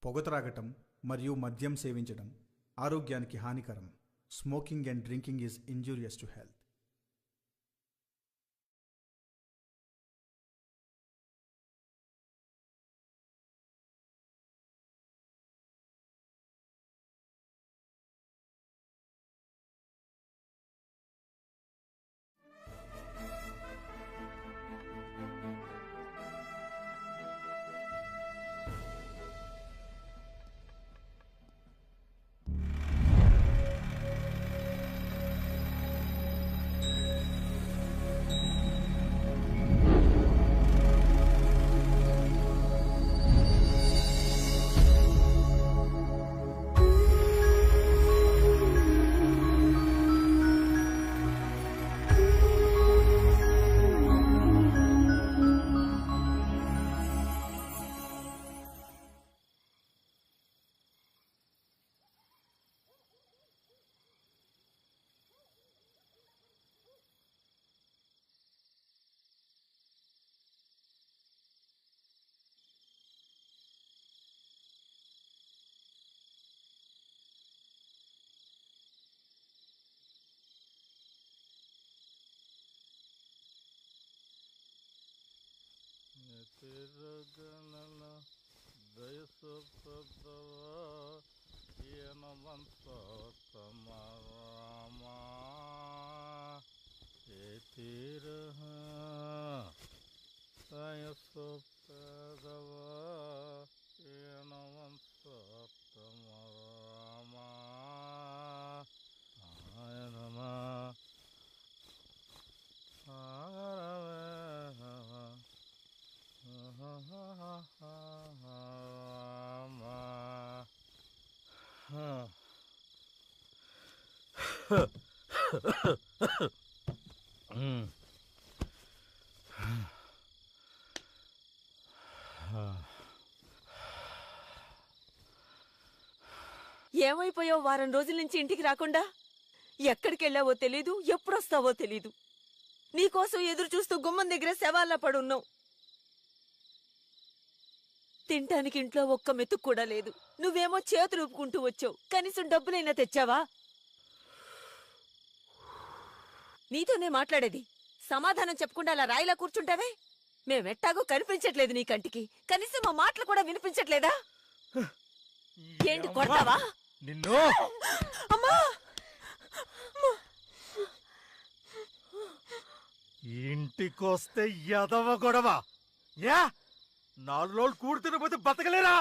పొగ త్రాగటం మరియు మద్యం సేవించడం ఆరోగ్యానికి హానికరం. Smoking and drinking is injurious to health. తిరగనల దయసుప్రదవా ఈయనవంతమరామా ఏ తీరహ దయసుప్రదవా ఈయనవంతమరామా ఆయనమా ఏమైపోయావు? వారం రోజుల నుంచి ఇంటికి రాకుండా ఎక్కడికెళ్ళావో తెలీదు, ఎప్పుడొస్తావో తెలీదు. నీకోసం ఎదురు చూస్తూ గుమ్మం దగ్గర శవాల్లా పడున్నావు. తింటానికి ఇంట్లో ఒక్క మెతుకు కూడా లేదు. నువ్వేమో చేతులు ఊపుకుంటూ వచ్చావు. కనీసం డబ్బులైనా తెచ్చావా? నీతోనే మాట్లాడేది. సమాధానం చెప్పకుండా అలా రాయిలా కూర్చుంటావే? మేమెట్టాగో కనిపించట్లేదు నీ కంటికి. కనీసం మా మాటలు కూడా వినిపించట్లేదా? ఏంటి కొడతావా? నిన్ను అమ్మా! ఇంటికొస్తే ఎదవ గొడవ. యా 4 రోజులు కూడి తినకపోతే బతకలేరా?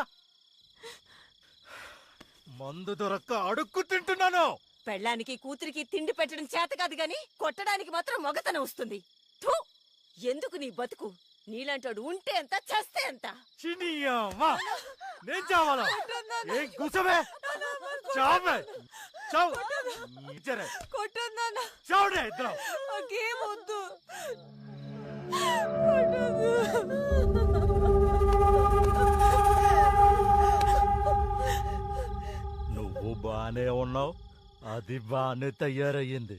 మందు దొరక్క అడుక్కు తింటున్నాను. పెళ్ళానికి కూతురికి తిండి పెట్టడం చేత కాదు గాని కొట్టడానికి మాత్రం మొగతనం వస్తుంది. థూ! ఎందుకు నీ బతుకు? నీలాంటోడు ఉంటే ఎంత, చేస్తే ఎంత? చినియవ్వా, నేను చావాలా? ఏం కూసవే? చావే, చావు. చావుడే ఇద్దరం. వద్దు. నువ్వు బానే ఉన్నావు, అది బానే తయారయ్యింది.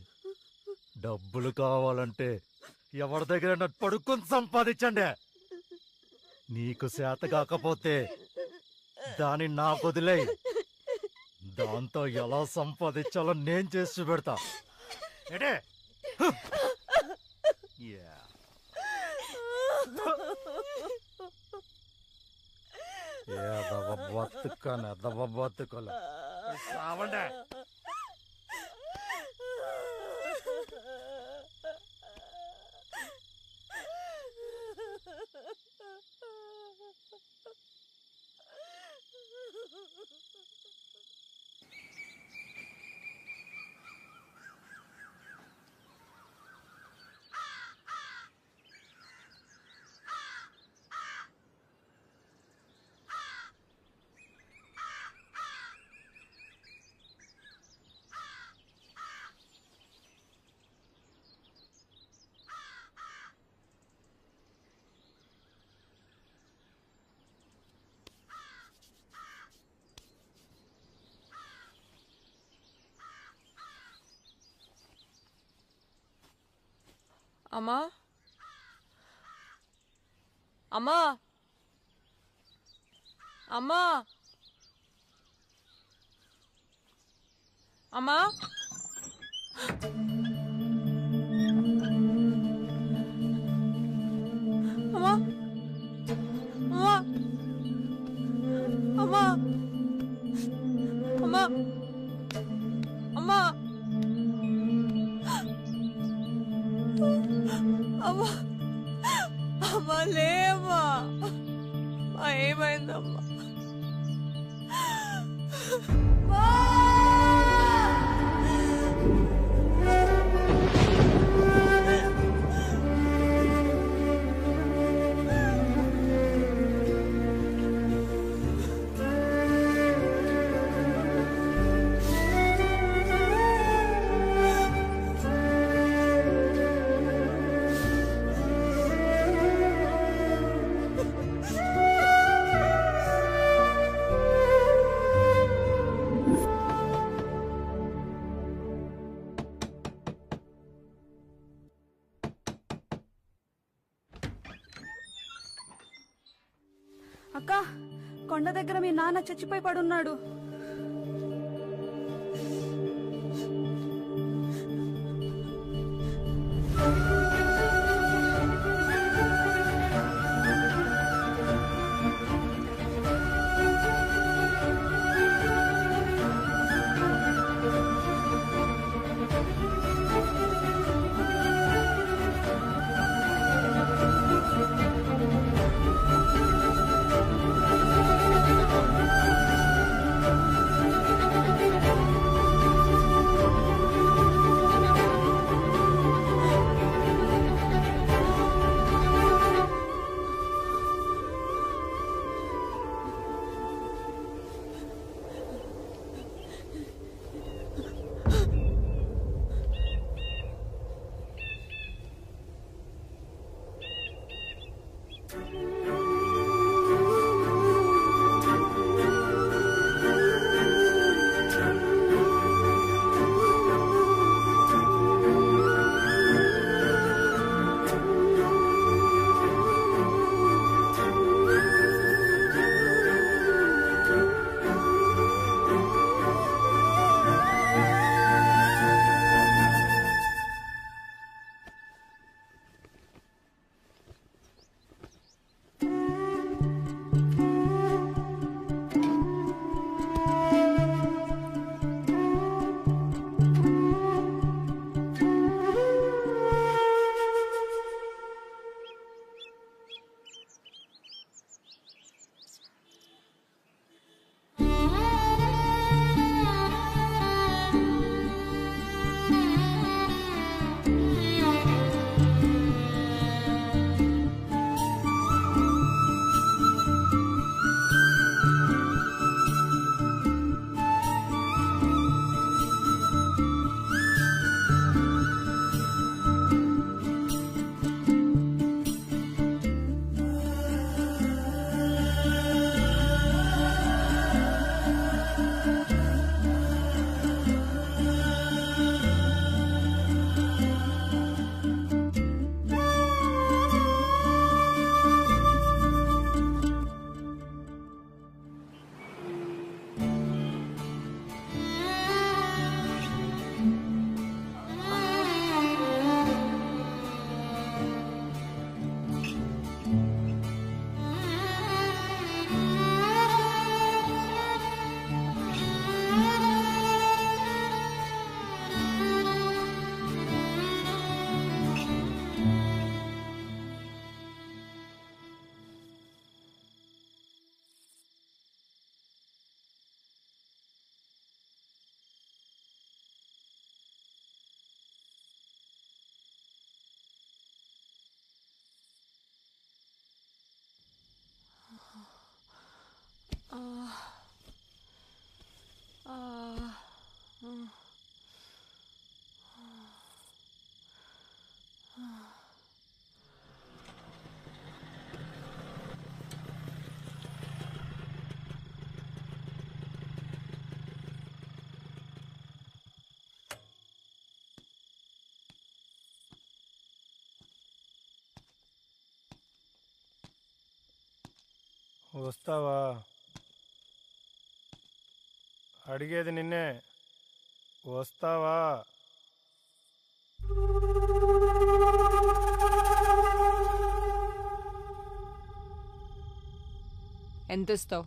డబ్బులు కావాలంటే ఎవరి దగ్గర పడుకుని సంపాదించండి. నీకు చేత కాకపోతే దాన్ని నాకు వదిలేయ్. దాంతో ఎలా సంపాదించాలో నేను చేసి పెడతా. ఏడే బతుకలే రావండే. అమ్మా, అమ్మా, అమ్మా, అమ్మా అమ్మా అమ్మా అమ్మా అమ్మా అమ్మా అమ్మా లేమ్మా ఏమైందమ్మా అక్క కొండ దగ్గర మీ నాన్న చచ్చిపోయి పడున్నాడు. వస్తావా? అడిగేది నిన్నే. వస్తావా? ఎంత ఇస్తావు?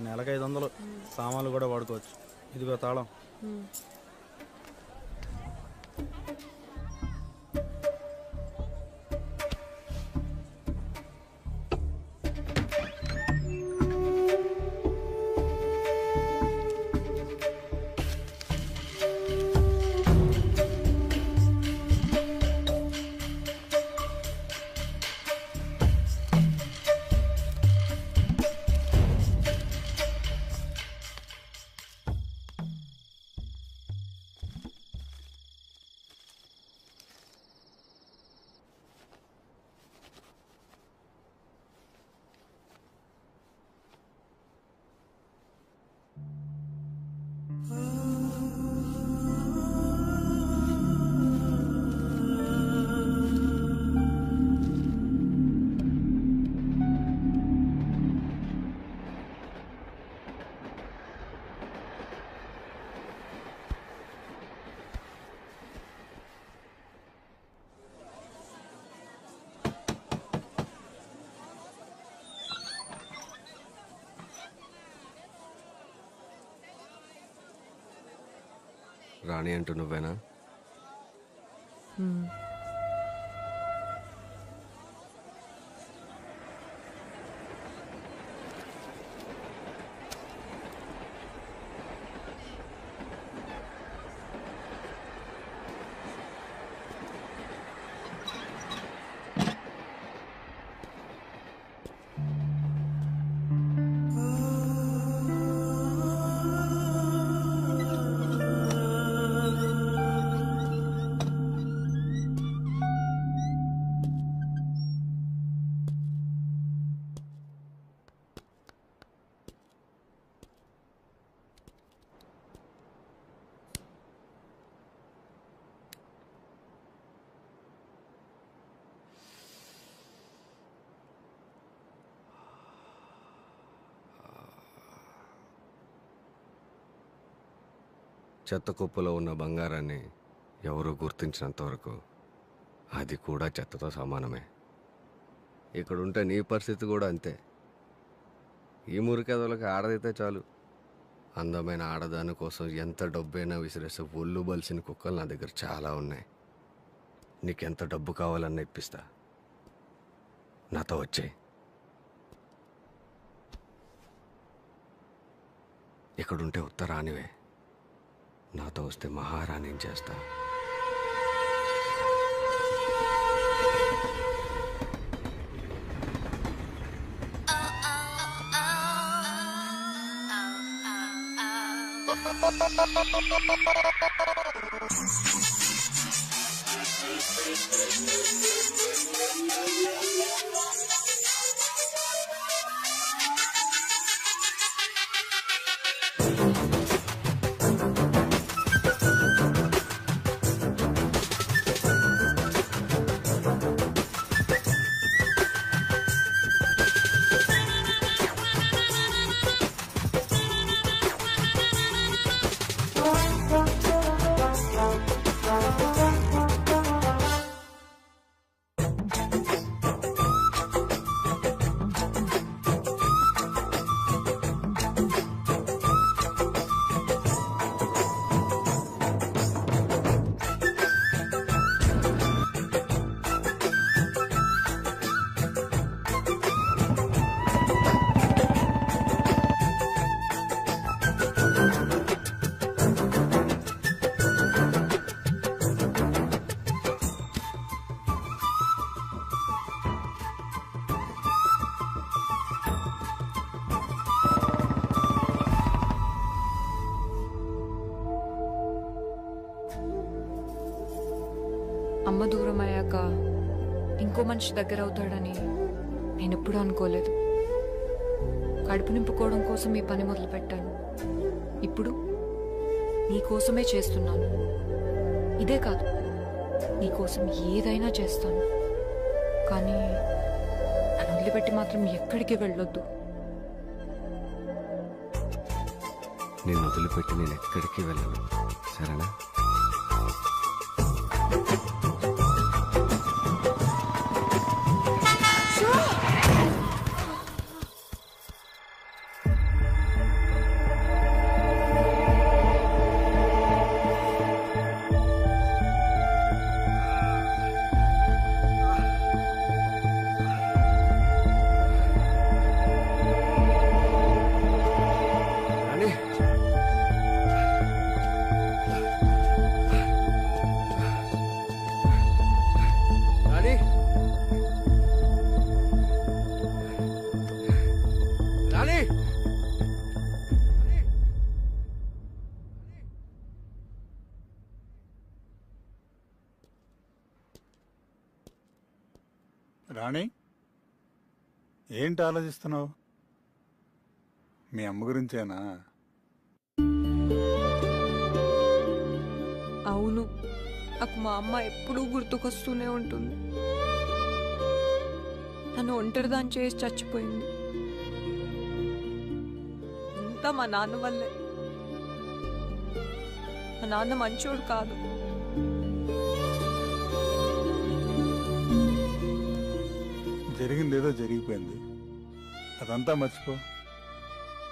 నెలకు 500 సామాన్లు కూడా వాడుకోవచ్చు. ఇదిగో తాళం. రాణి అంటూ నువ్వేనా? చెత్త కుప్పలో ఉన్న బంగారాన్ని ఎవరూ గుర్తించినంత వరకు అది కూడా చెత్తతో సమానమే. ఇక్కడుంటే నీ పరిస్థితి కూడా అంతే. ఈ మురికెదలకి ఆడదైతే చాలు. అందమైన ఆడదాని కోసం ఎంత డబ్బైనా విసిరేస్తే ఒళ్ళు బలిసిన కుక్కలు నా దగ్గర చాలా ఉన్నాయి. నీకెంత డబ్బు కావాలన్నా ఇప్పిస్తా. నాతో వచ్చేయ్. ఇక్కడుంటే ఉత్తరానివే, నాతో వస్తే మహారాణిని చేస్తా. అమ్మ దూరం అయ్యాక ఇంకో మనిషి దగ్గర అవుతాడని నేను ఎప్పుడూ అనుకోలేదు. కడుపు నింపుకోవడం కోసం ఈ పని మొదలు పెట్టాను. ఇప్పుడు నీకోసమే చేస్తున్నాను. ఇదే కాదు, నీకోసం ఏదైనా చేస్తాను. కానీ నన్ను వదిలిపెట్టి మాత్రం ఎక్కడికి వెళ్ళొద్దు. నేను వదిలిపెట్టి నేను ఎక్కడికి వెళ్ళను, సరేనా? రాణి, రాణి, రాణి, రాణి, ఏంటి ఆలోచిస్తున్నావు? మీ అమ్మ గురించేనా? అవును, నాకు మా అమ్మ ఎప్పుడూ గుర్తుకొస్తూనే ఉంటుంది. నన్ను ఒంటరిదాన్ని చేసి చచ్చిపోయింది. అంతా మా నాన్న వల్లే. మా నాన్న మంచోడు కాదు. జరిగిందేదో జరిగిపోయింది, అదంతా మర్చిపో.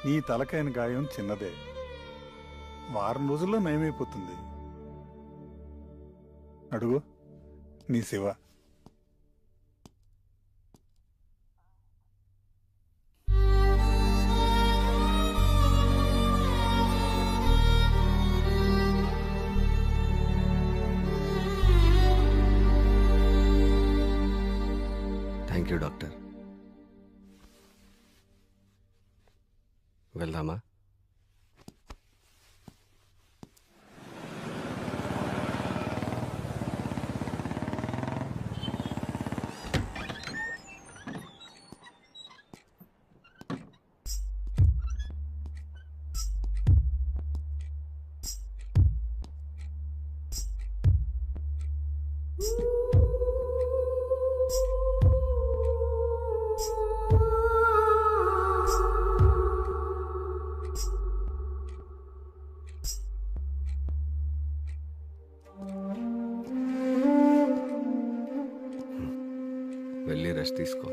నీ తలకైన గాయం చిన్నదే, వారం రోజుల్లో నయమైపోతుంది. అడుగు, నీ శివ. Thank you doctor. వెళ్దామా? వెళ్ళి రెస్ట్ తీసుకో.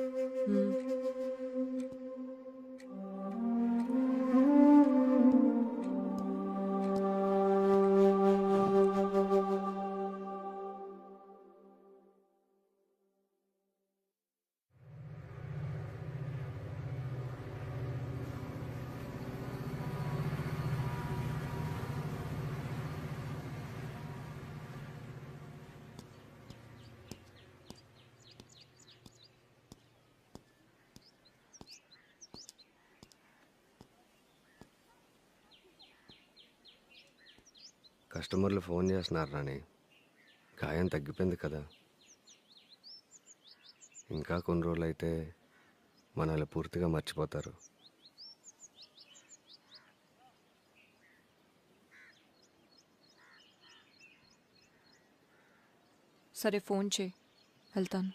కస్టమర్లు ఫోన్ చేస్తున్నారు రాణి, గాయం తగ్గిపోయింది కదా. ఇంకా కొన్ని రోజులు అయితే మనల్ని పూర్తిగా మర్చిపోతారు. సరే, ఫోన్ చేయి, వెళ్తాను.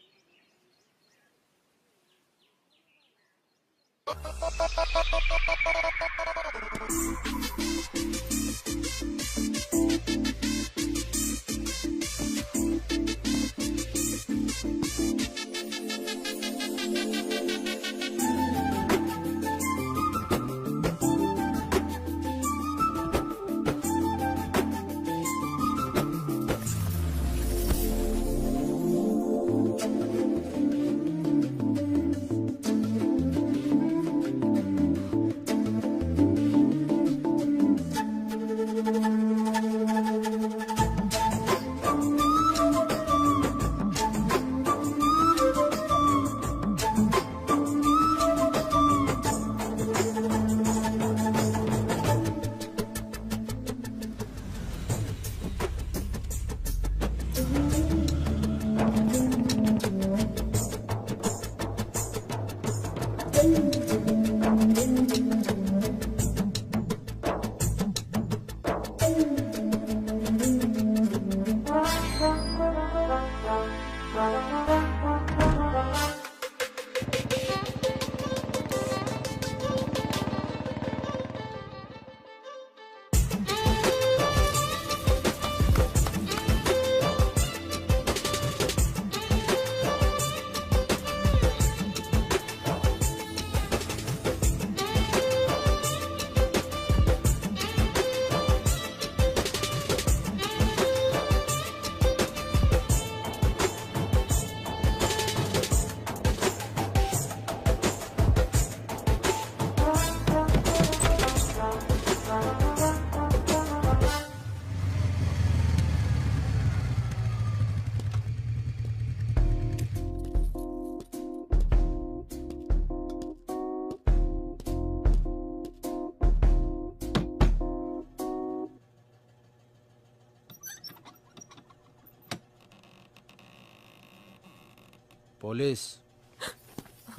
పోలీస్.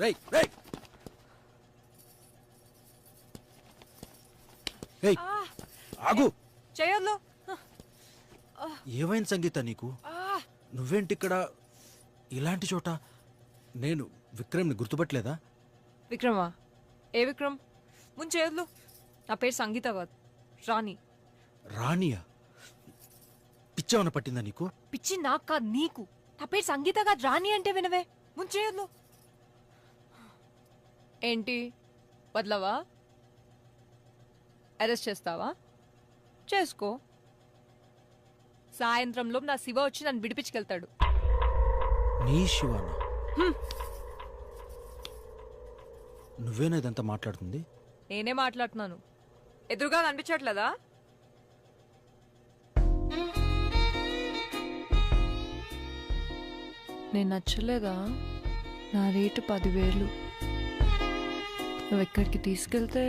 రేయ్ రేయ్ రేయ్ ఆగు. చేయొద్దు. ఏమైంది సంగీత నీకు? నువ్వేంటి ఇక్కడ ఇలాంటి చోట? నేను విక్రమ్ని గుర్తుపట్టలేదా? విక్రమా? ఏ విక్రమ్? ముందు చేయొద్దు. నా పేరు సంగీత కాదు, రాణి. రాణియా? పిచ్చేమన్నా పట్టిందా నీకు? పిచ్చి నాకు కాదు, నీకు. నా పేరు సంగీత కాదు, రాణి అంటే వినవే. ముందు చేయొద్దు. ఏంటి వదలవా? అరెస్ట్ చేస్తావా? చేసుకో. సాయంత్రంలో నా శివ వచ్చి నన్ను విడిపించుకెళ్తాడు. నీ శివానా? నువ్వేనా ఇదంతా మాట్లాడుతుంది? నేనే మాట్లాడుతున్నాను. ఎదురుగా కనిపించట్లేదా? నేను నచ్చలేదా? నా రేటు 10,000. నువ్వు ఎక్కడికి తీసుకెళ్తే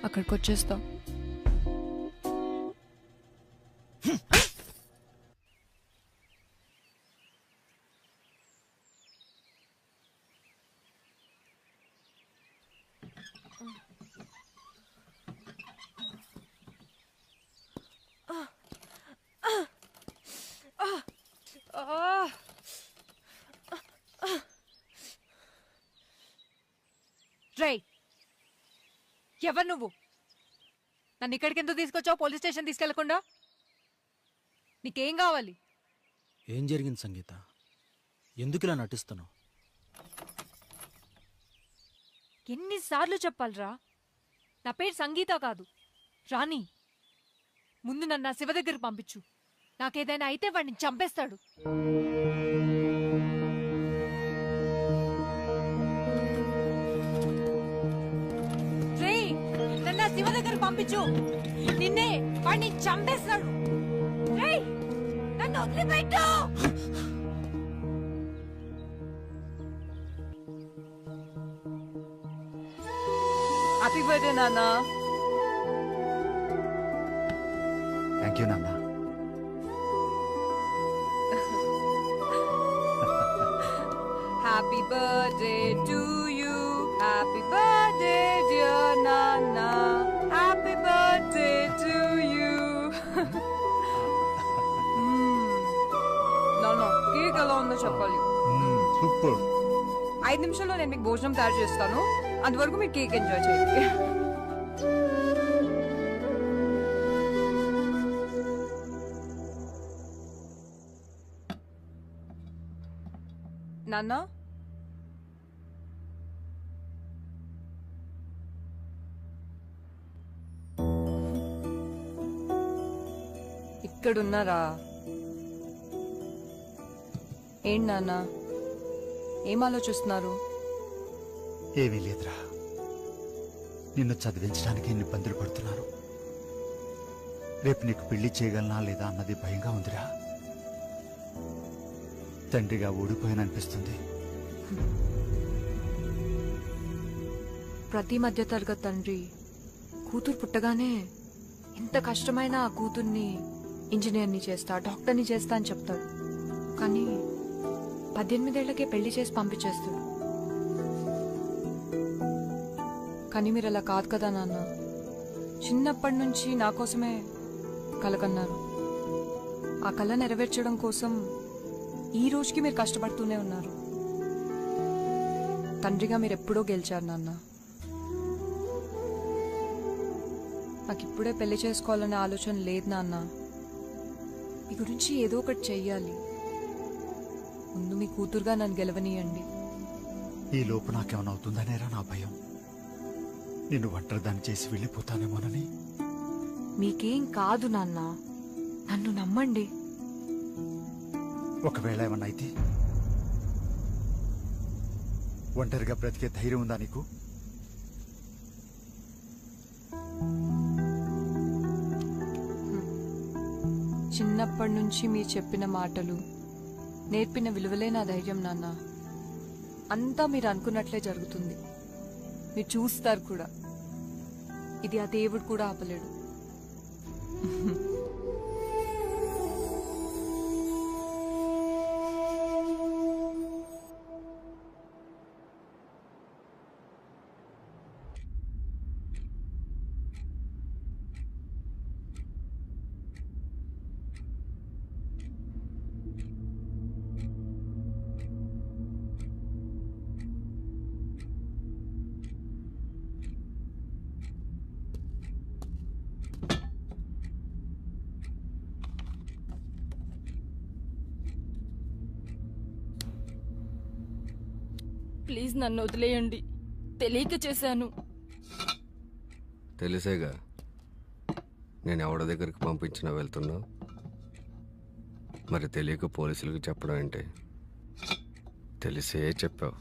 అక్కడికి వచ్చేస్తావు. రేయ్, ఎవరు నువ్వు? నన్ను ఇక్కడికి ఎందుకు తీసుకొచ్చావు? పోలీస్ స్టేషన్ తీసుకెళ్లకుండా. నీకేం కావాలి? ఏం జరిగింది సంగీత? ఎందుకు ఇలా నటిస్తున్నావు? ఎన్నిసార్లు చెప్పాలరా? నా పేరు సంగీత కాదు, రాణి. ముందు నన్ను నా శివ దగ్గరికి పంపించు. నాకేదైనా అయితే వాడిని చంపేస్తాడు. రేయ్, నన్ను నా శివ దగ్గరికి పంపించు. నిన్నే వాడిని చంపేస్తాడు. రేయ్, నన్ను వదిలిపెట్టు. హ్యాపీ బర్త్డే నాన్న. థ్యాంక్ యూ నాన్న. Happy birthday to you. Happy birthday dear Nana. Happy birthday to you. నాన్న, కేక్ ఎలా ఉందో చెప్పాలి. సూపర్. 5 నిమిషాల్లో నేను మీకు భోజనం తయారు చేస్తాను. అంతవరకు మీరు కేక్ ఎంజాయ్ చేయండి. నాన్న, ఇక్కడున్నారా? ఏంటి నాన్న, ఏం ఆలోచిస్తున్నారు? ఏమీ లేదురా, నిన్ను చదివించడానికి ఎన్ని ఇబ్బందులు పడుతున్నారు. రేపు నీకు పెళ్లి చేయగలనా లేదా అన్నది భయంగా ఉందిరా. తండ్రిగా ఓడిపోయాననిపిస్తుంది. ప్రతి మధ్యతరగతి తండ్రి కూతురు పుట్టగానే ఎంత కష్టమైనా ఆ కూతుర్ని ఇంజనీర్ని చేస్తా, డాక్టర్ని చేస్తా అని చెప్తాడు. కానీ 18 ఏళ్లకే పెళ్లి చేసి పంపించేస్తాడు. కానీ మీరు అలా కాదు కదా నాన్న. చిన్నప్పటి నుంచి నా కోసమే కల కన్నారు. ఆ కళ నెరవేర్చడం కోసం ఈ రోజుకి మీరు కష్టపడుతూనే ఉన్నారు. తండ్రిగా మీరు ఎప్పుడో గెలిచారు నాన్న. నాకు ఇప్పుడే పెళ్లి చేసుకోవాలనే ఆలోచన లేదు నాన్న. మీ గురించి ఏదో ఒకటి చెయ్యాలి. ముందు మీ కూతురుగా నన్ను గెలవనీయండి. ఈ లోపు నాకేమైనా అవుతుందనేరా నా భయం. నిన్ను ఒంటరిదాన్ని చేసి వెళ్ళిపోతానేమోనని. మీకేం కాదు నాన్న, నన్ను నమ్మండి. ఒకవేళ ఏమన్నా అయితే ఒంటరిగా బ్రతికే ధైర్యం ఉందా నీకు? చిన్నప్పటి నుంచి మీరు చెప్పిన మాటలు, నేర్పిన విలువలే నా ధైర్యం నాన్న. అంతా మీరు అనుకున్నట్లే జరుగుతుంది. మీరు చూస్తారు కూడా. ఇది ఆ దేవుడు కూడా ఆపలేడు. ప్లీజ్ నన్ను వదిలేయండి. తెలియక చేశాను. తెలిసేగా నేను ఎవరి దగ్గరికి పంపించినా వెళ్తున్నావు. మరి తెలియక పోలీసులకు చెప్పడం ఏంటి? తెలిసే చెప్పావు.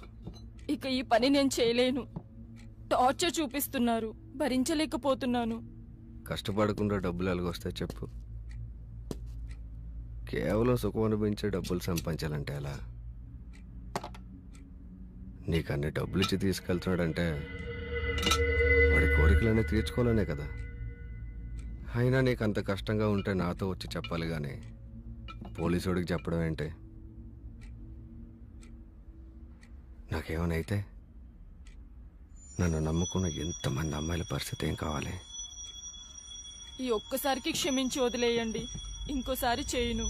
ఇక ఈ పని నేను చేయలేను. టార్చర్ చూపిస్తున్నారు, భరించలేకపోతున్నాను. కష్టపడకుండా డబ్బులు ఎలాగొస్తాయి చెప్పు. కేవలం సుఖం అనిపించే డబ్బులు సంపాదించాలంటే ఎలా? నీకు అన్ని డబ్బులు ఇచ్చి తీసుకెళ్తున్నాడంటే వాడి కోరికలన్నీ తీర్చుకోవాలనే కదా. అయినా నీకు అంత కష్టంగా ఉంటే నాతో వచ్చి చెప్పాలి కానీ పోలీసుడికి చెప్పడం ఏంటి? నాకేమైనా అయితే నన్ను నమ్ముకున్న ఎంతమంది అమ్మాయిల పరిస్థితి ఏం కావాలి? ఈ ఒక్కసారికి క్షమించి వదిలేయండి. ఇంకోసారి చేయను.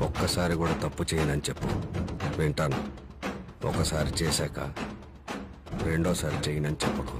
ఒక్కసారి కూడా తప్పు చేయనని చెప్పు, వింటాను. ఒకసారి చేశాక రెండోసారి చేయనని చెప్పకు.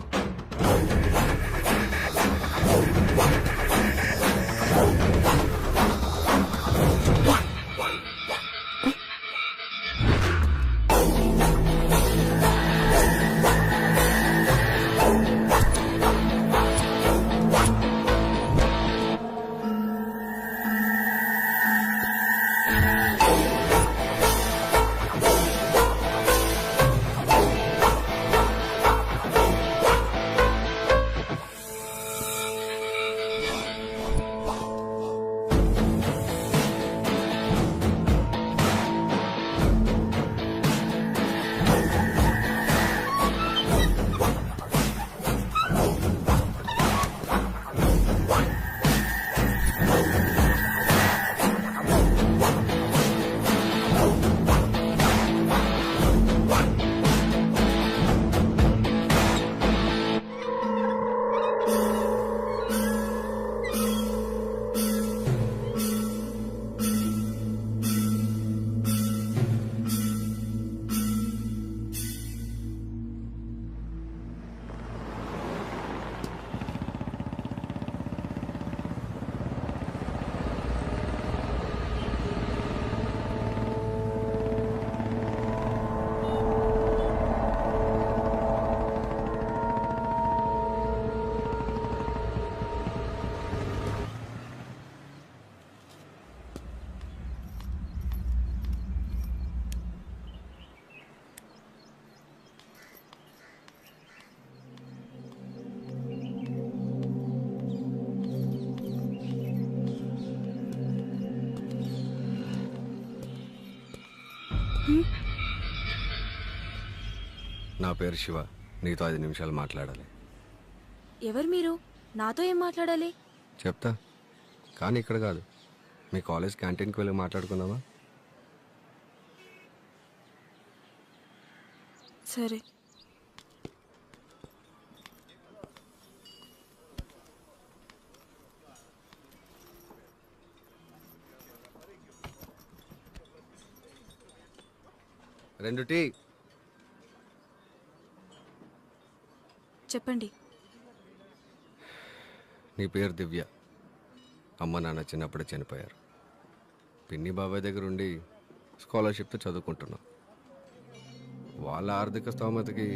నా పేరు శివ. నీతో 5 నిమిషాలు మాట్లాడాలి. ఎవరు మీరు? నాతో ఏం మాట్లాడాలి? చెప్తా, కానీ ఇక్కడ కాదు. మీ కాలేజ్ క్యాంటీన్కి వెళ్ళి మాట్లాడుకుందామా? సరే. రెండు టీ. చెప్పండి. నీ పేరు దివ్య. అమ్మ నాన్న చిన్నప్పుడే చనిపోయారు. పిన్ని బాబాయ్ దగ్గర ఉండి స్కాలర్షిప్తో చదువుకుంటున్నావు. వాళ్ళ ఆర్థిక స్తోమతకి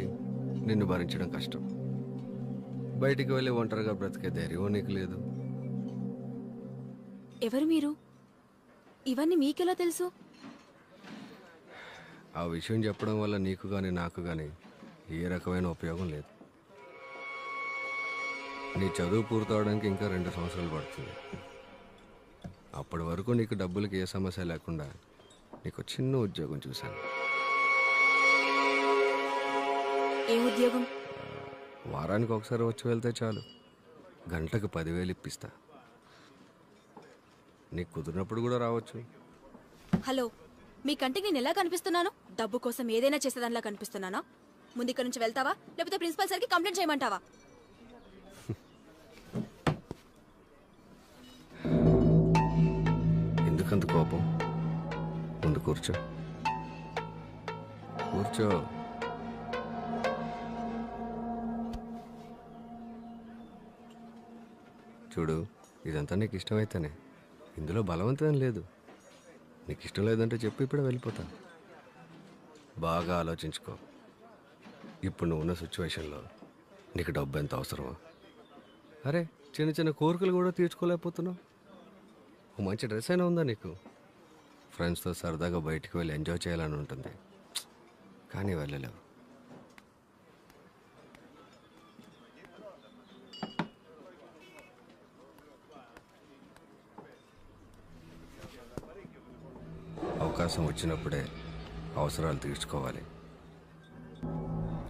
నిన్ను భరించడం కష్టం. బయటికి వెళ్ళి ఒంటరిగా బ్రతికే ధైర్యం నీకు లేదు. ఎవరు మీరు? ఇవన్నీ మీకెలా తెలుసు? ఆ విషయం చెప్పడం వల్ల నీకు కానీ నాకు కానీ ఏ రకమైన ఉపయోగం లేదు. నీ చదువు పూర్తవడానికి ఇంకా 2 సంవత్సరాలు పడుతుంది. అప్పటి వరకు నీకు డబ్బులకి ఏ సమస్య లేకుండా నీకు చిన్న ఉద్యోగం చూశాను. ఏ ఉద్యోగం? వారానికి ఒకసారి వచ్చి వెళ్తే చాలు. గంటకు 10,000 ఇప్పిస్తా. నీకు కుదిరినప్పుడు కూడా రావచ్చు. హలో, మీ కంటికి నేను ఎలా కనిపిస్తున్నాను? డబ్బు కోసం ఏదైనా చేసేదానిలా కనిపిస్తున్నానా? ముందు ఇక్కడ నుంచి వెళ్తావా, లేకపోతే ప్రిన్సిపల్ సార్కి కంప్లైంట్ చేయమంటావా? ఎందుకంత కోపం? ముందు కూర్చో. కూర్చో. చూడు, ఇదంతా నీకు ఇష్టమైతేనే. ఇందులో బలవంతం లేదు. నీకు ఇష్టం లేదంటే చెప్పి ఇప్పుడే వెళ్ళిపోతా. బాగా ఆలోచించుకో. ఇప్పుడు నువ్వు ఉన్న సిచ్యువేషన్లో నీకు డబ్బు ఎంత అవసరమో. అరే, చిన్న చిన్న కోరికలు కూడా తీర్చుకోలేకపోతున్నావు. ఓ మంచి డ్రెస్ అయినా ఉందా నీకు? ఫ్రెండ్స్తో సరదాగా బయటికి వెళ్ళి ఎంజాయ్ చేయాలని ఉంటుంది, కానీ వెళ్ళలేవు. అవకాశం వచ్చినప్పుడే అవసరాలు తీర్చుకోవాలి.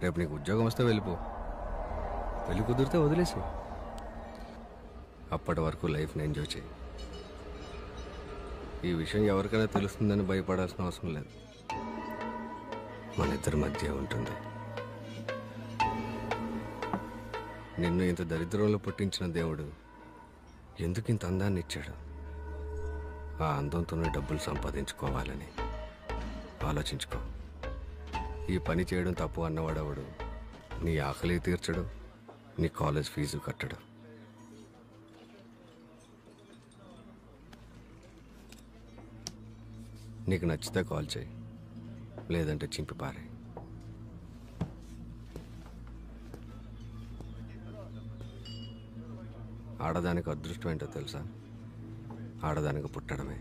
రేపు నీకు ఉద్యోగం వస్తే వెళ్ళిపో, పెళ్ళి కుదిరితే వదిలేసి. అప్పటి వరకు లైఫ్ని ఎంజాయ్ చేయి. ఈ విషయం ఎవరికైనా తెలుస్తుందని భయపడాల్సిన అవసరం లేదు. మన ఇద్దరి మధ్య ఉంటుంది. నిన్ను ఇంత దరిద్రంలో పుట్టించిన దేవుడు ఎందుకు ఇంత అందాన్ని ఇచ్చాడు? ఆ అందంతోనే డబ్బులు సంపాదించుకోవాలని ఆలోచించుకో. ఈ పని చేయడం తప్పు అన్నవాడవడు నీ ఆకలి తీర్చడు, నీ కాలేజ్ ఫీజు కట్టడు. నీకు నచ్చితే కాల్ చేయి, లేదంటే చింపి పారే. ఆడదానికి అదృష్టం ఏంటో తెలుసా? ఆడదానికి పుట్టడమే.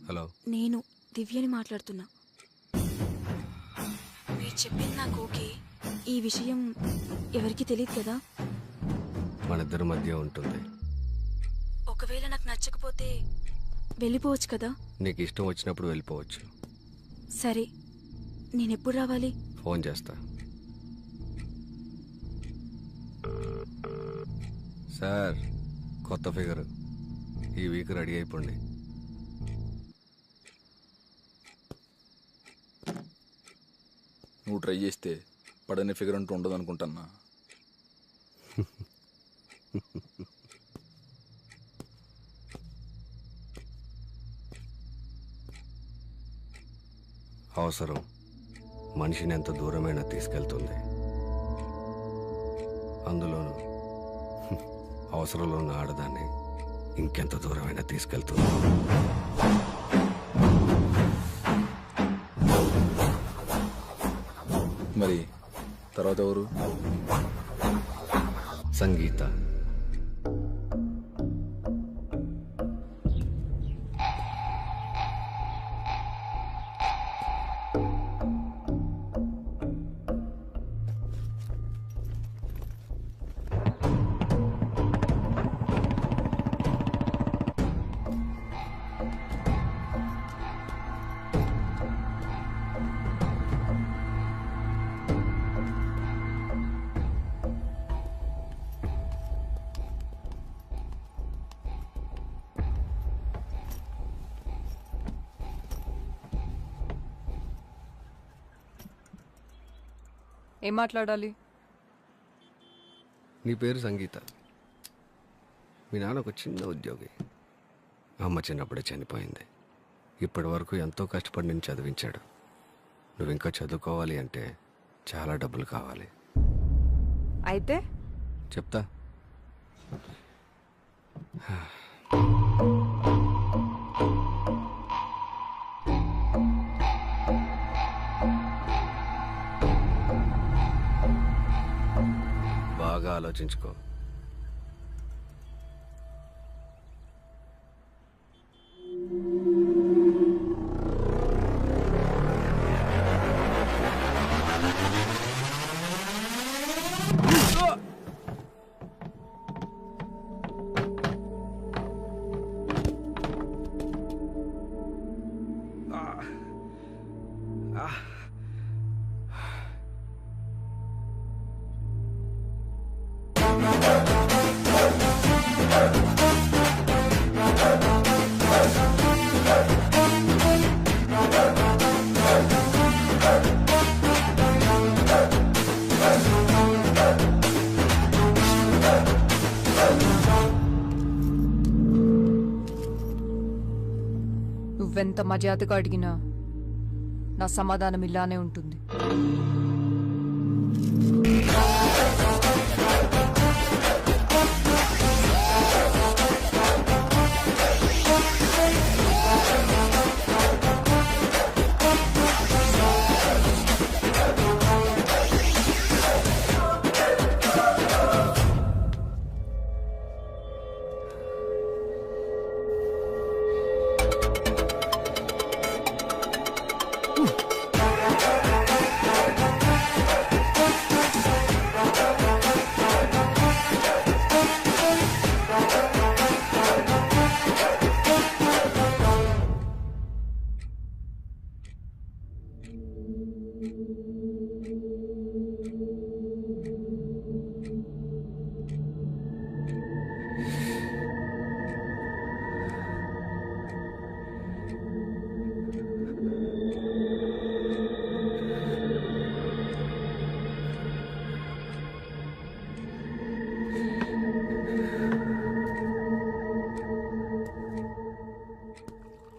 హలో, నేను దివ్యని మాట్లాడుతున్నా. మీరు చెప్పింది నాకు ఓకే. ఈ విషయం ఎవరికి తెలియదు కదా? మన ఇద్దరి మధ్య ఉంటుంది. ఒకవేళ నాకు నచ్చకపోతే వెళ్ళిపోవచ్చు కదా? నీకు ఇష్టం వచ్చినప్పుడు వెళ్ళిపోవచ్చు. సరే, నేను ఎప్పుడు రావాలి? ఫోన్ చేస్తా. సార్, కొత్త ఫిగర్ ఈ వీక్ రెడీ అయిపోండి. నువ్వు ట్రై చేస్తే పడని ఫిగర్ అంటూ ఉండదు అనుకుంటున్నా. అవసరం మనిషిని ఎంత దూరమైనా తీసుకెళ్తుంది. అందులోనూ అవసరంలో ఉన్న ఆడదాన్ని ఇంకెంత దూరమైనా తీసుకెళ్తుంది. మరి తర్వాత ఎవరు? సంగీత. ఏం మాట్లాడాలి? నీ పేరు సంగీత. మీ నాన్న ఒక చిన్న ఉద్యోగి. అమ్మ చిన్నప్పుడే చనిపోయింది. ఇప్పటి వరకు ఎంతో కష్టపడి నేను చదివించాడు. నువ్వు ఇంకా చదువుకోవాలి అంటే చాలా డబ్బులు కావాలి. అయితే చెప్తా. ఆలోచించుకో. నువ్వెంత మర్యాదగా అడిగినా నా సమాధానం ఇలానే ఉంటుంది.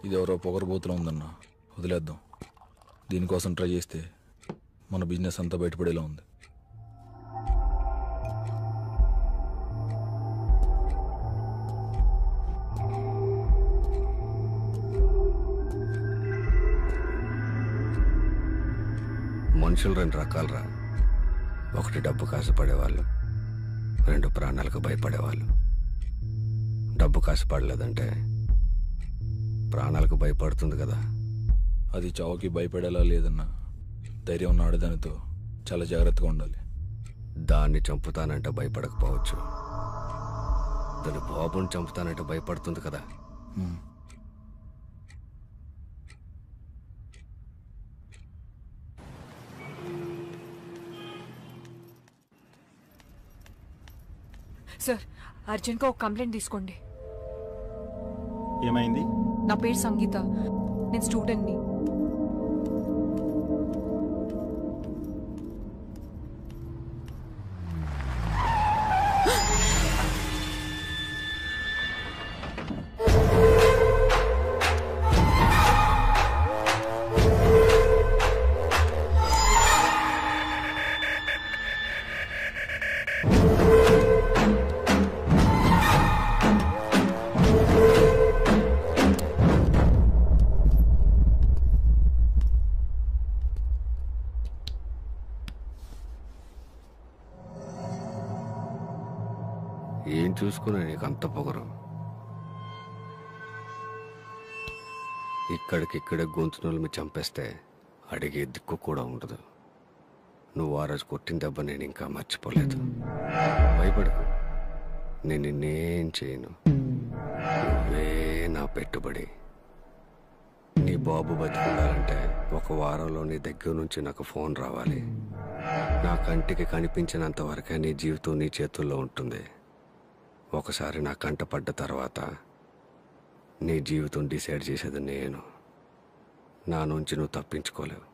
ఇది ఎవరో పొగరబోతులో ఉందన్న, వదిలేద్దాం. దీనికోసం ట్రై చేస్తే మన బిజినెస్ అంతా బయటపడేలా ఉంది. మనుషులు రెండు రకాలరా. ఒకటి డబ్బు కాసుపడేవాళ్ళు, రెండు ప్రాణాలకు భయపడేవాళ్ళు. డబ్బు కాసుపడలేదంటే ప్రాణాలకు భయపడుతుంది కదా. అది చావుకి భయపడేలా లేదన్నా. ధైర్యం ఉన్న ఆడదానితో చాలా జాగ్రత్తగా ఉండాలి. దాన్ని చంపుతానంటే భయపడకపోవచ్చు, దాని బాబుని చంపుతానంటే భయపడుతుంది కదా. సార్, అర్జెంట్గా ఒక కంప్లైంట్ తీసుకోండి. ఏమైంది? నా పేరు సంగీత, నేను స్టూడెంట్ని. ఏం చూసుకున్నా నీకు అంత పొగరు? ఇక్కడికిక్కడే గొంతునోళ్ళు మీరు చంపేస్తే అడిగే దిక్కు కూడా ఉండదు. నువ్వు ఆ రోజు కొట్టిన దెబ్బ నేను ఇంకా మర్చిపోలేదు. భయపడకు, నేను నిన్నేం చేయను. నువ్వే నా పెట్టుబడి. నీ బాబు బతికుండాలంటే 1 వారంలో నీ దగ్గర నుంచి నాకు ఫోన్ రావాలి. నా కంటికి కనిపించినంత వరకే నీ జీవితం నీ చేతుల్లో ఉంటుంది. ఒకసారి నా కంట పడ్డ తర్వాత నీ జీవితం డిసైడ్ చేసేది నేను. నా నుంచి నువ్వు తప్పించుకోలేవు.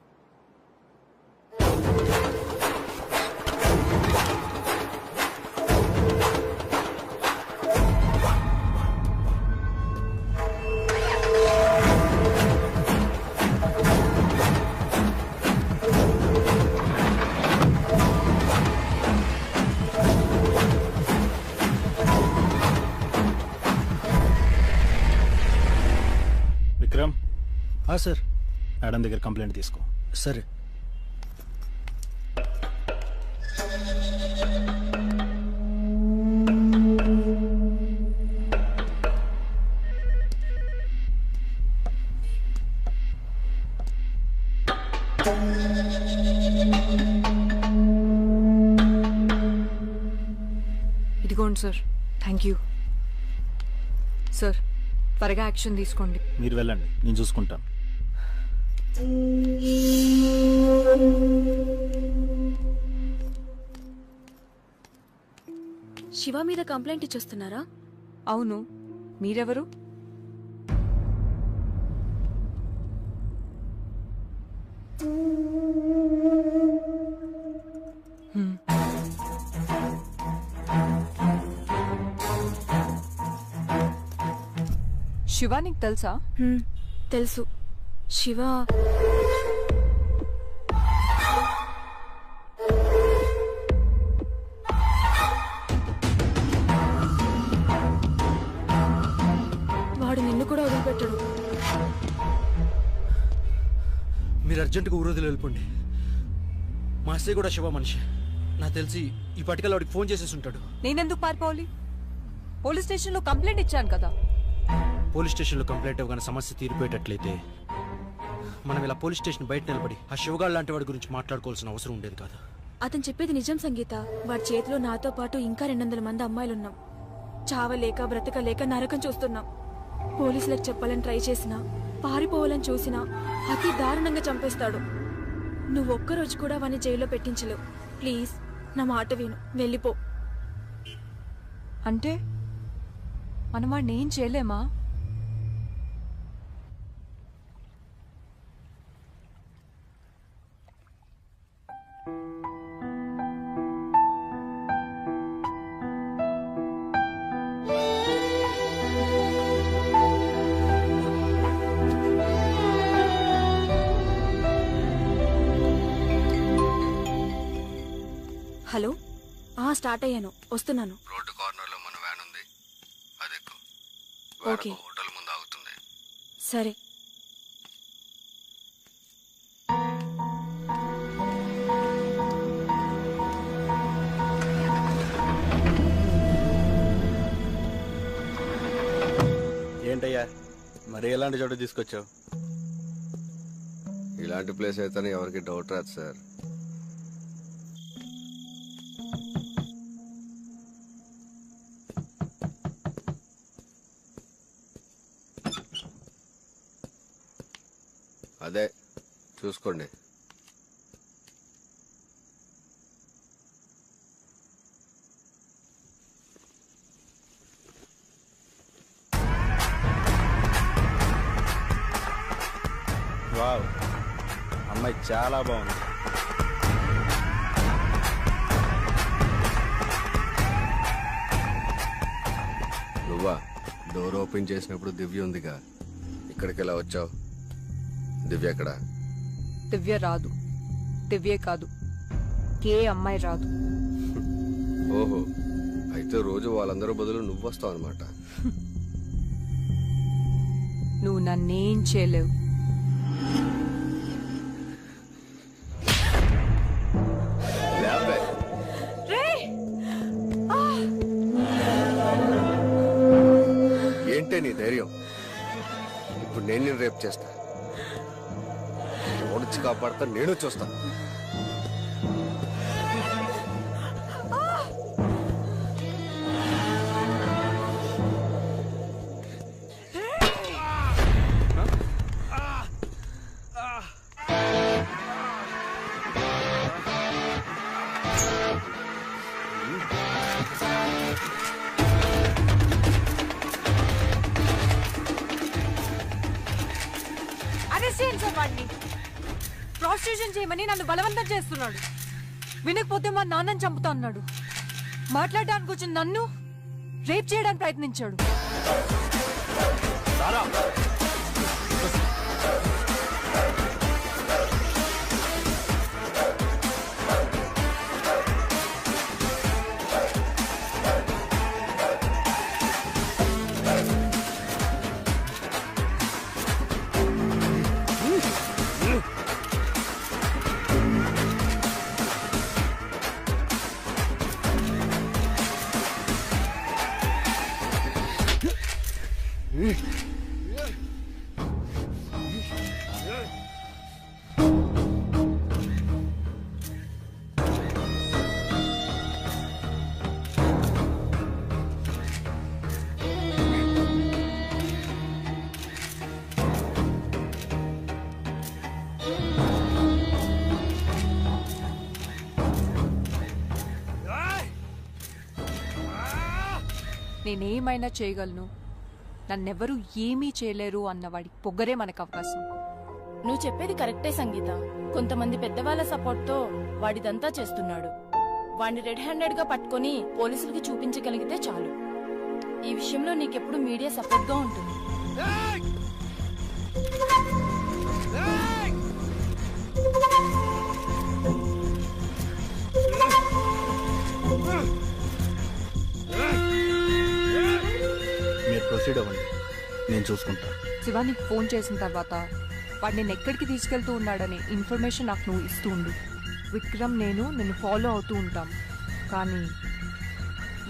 విక్రమ్. సార్. మేడం దగ్గర కంప్లైంట్ తీసుకో. సరే. ఇదిగోండి సార్. Thank you sir. త్వరగా యాక్షన్ తీసుకోండి. మీరు వెళ్ళండి, నేను చూసుకుంటాను. శివ మీద కంప్లైంట్ ఇచ్చేస్తున్నారా? అవును, మీరెవరు? శివ నీకు తెలుసా? తెలుసు. శివ వాడు నిన్ను కూడా వదిలిపెట్టాడు. మీరు అర్జెంటుగా ఊరోజులు వెళ్ళిపోండి. మా అస్సయ్య కూడా శివ మనిషి. నాకు తెలిసి ఈ పటికల్ వాడికి ఫోన్ చేసేసి ఉంటాడు. నేనెందుకు పారిపోవాలి? పోలీస్ స్టేషన్లో కంప్లైంట్ ఇచ్చాను కదా. పోలీస్ స్టేషన్లో కంప్లైంట్ ఇవ్వగానే సమస్య తీరిపోయేటట్లయితే మనం ఇలా పోలీస్ స్టేషన్ బయట నిలబడి ఆ శివగాడు లాంటి వాడి గురించి మాట్లాడుకోవాల్సిన అవసరం ఉండేది కాదు. అతను చెప్పేది నిజం సంగీత. వాడి చేతిలో నాతో పాటు ఇంకా 200 మంది అమ్మాయిలున్నాం. చావలేక బ్రతకలేక నరకం చూస్తున్నాం. పోలీసులకు చెప్పాలని ట్రై చేసినా, పారిపోవాలని చూసినా అతి దారుణంగా చంపేస్తాడు. నువ్వు ఒక్కరోజు కూడా వాడిని జైల్లో పెట్టించలేవు. ప్లీజ్ నా మాట విను, వెళ్ళిపో. అంటే మనం వాడిని ఏం చేయలేమా? హలో, స్టార్ట్ అయ్యాను, వస్తున్నాను. రోడ్డు కార్నర్లో మన వ్యాన్ ఉంది, అది ఎక్కు. ఓకే. హోటల్ ముందు ఆగుతుంది. సరే. ఏంటయ్యా మరి ఎలాంటి చోట తీసుకొచ్చావు? ఇలాంటి ప్లేస్ అయితే ఎవరికి డౌట్ రాదు సార్. అదే చూసుకోండి. వావ్, అమ్మాయి చాలా బాగుంది. నువ్వా? డోర్ ఓపెన్ చేసినప్పుడు దివ్య ఉందిగా, ఇక్కడికి ఎలా వచ్చావు? దివ్య ఎక్కడ? దివ్య రాదు. దివ్యే కాదు, ఏ అమ్మాయి రాదు. ఓహో, అయితే రోజు వాళ్ళందరూ బదులు నువ్వు వస్తావు అనమాట. నువ్వు నన్నేం చేయలేవు. ఏంటే నీ ధైర్యం? ఇప్పుడు నేను రేపు చేస్తా. ఓడిచి కాపాడతా, నేను చూస్తా. ప్రాస్టిట్యూషన్ చేయమని నన్ను బలవంతం చేస్తున్నాడు. వినకపోతే మా నాన్నని చంపుతా అన్నాడు. మాట్లాడడానికి వచ్చిన నన్ను రేప్ చేయడానికి ప్రయత్నించాడు. నేనేమైనా చేయగలను, నన్నెవరూ ఏమీ చేయలేరు అన్నవాడి పొగరే మనకు అవకాశం. నువ్వు చెప్పేది కరెక్టే సంగీత. కొంతమంది పెద్దవాళ్ల సపోర్ట్ తో వాడిదంతా చేస్తున్నాడు. వాడిని రెడ్ హ్యాండెడ్ గా పట్టుకుని పోలీసులకి చూపించగలిగితే చాలు. ఈ విషయంలో నీకెప్పుడు మీడియా సపోర్ట్ గా ఉంటుంది. మీరు ప్రొసీడ్ అవ్వండి, నేను చూసుకుంటా. శివ నీకు ఫోన్ చేసిన తర్వాత వాడు నేను ఎక్కడికి తీసుకెళ్తూ ఉన్నాడనే ఇన్ఫర్మేషన్ నాకు నువ్వు ఇస్తూ ఉండు. విక్రమ్ నేను నిన్ను ఫాలో అవుతూ ఉంటాం, కానీ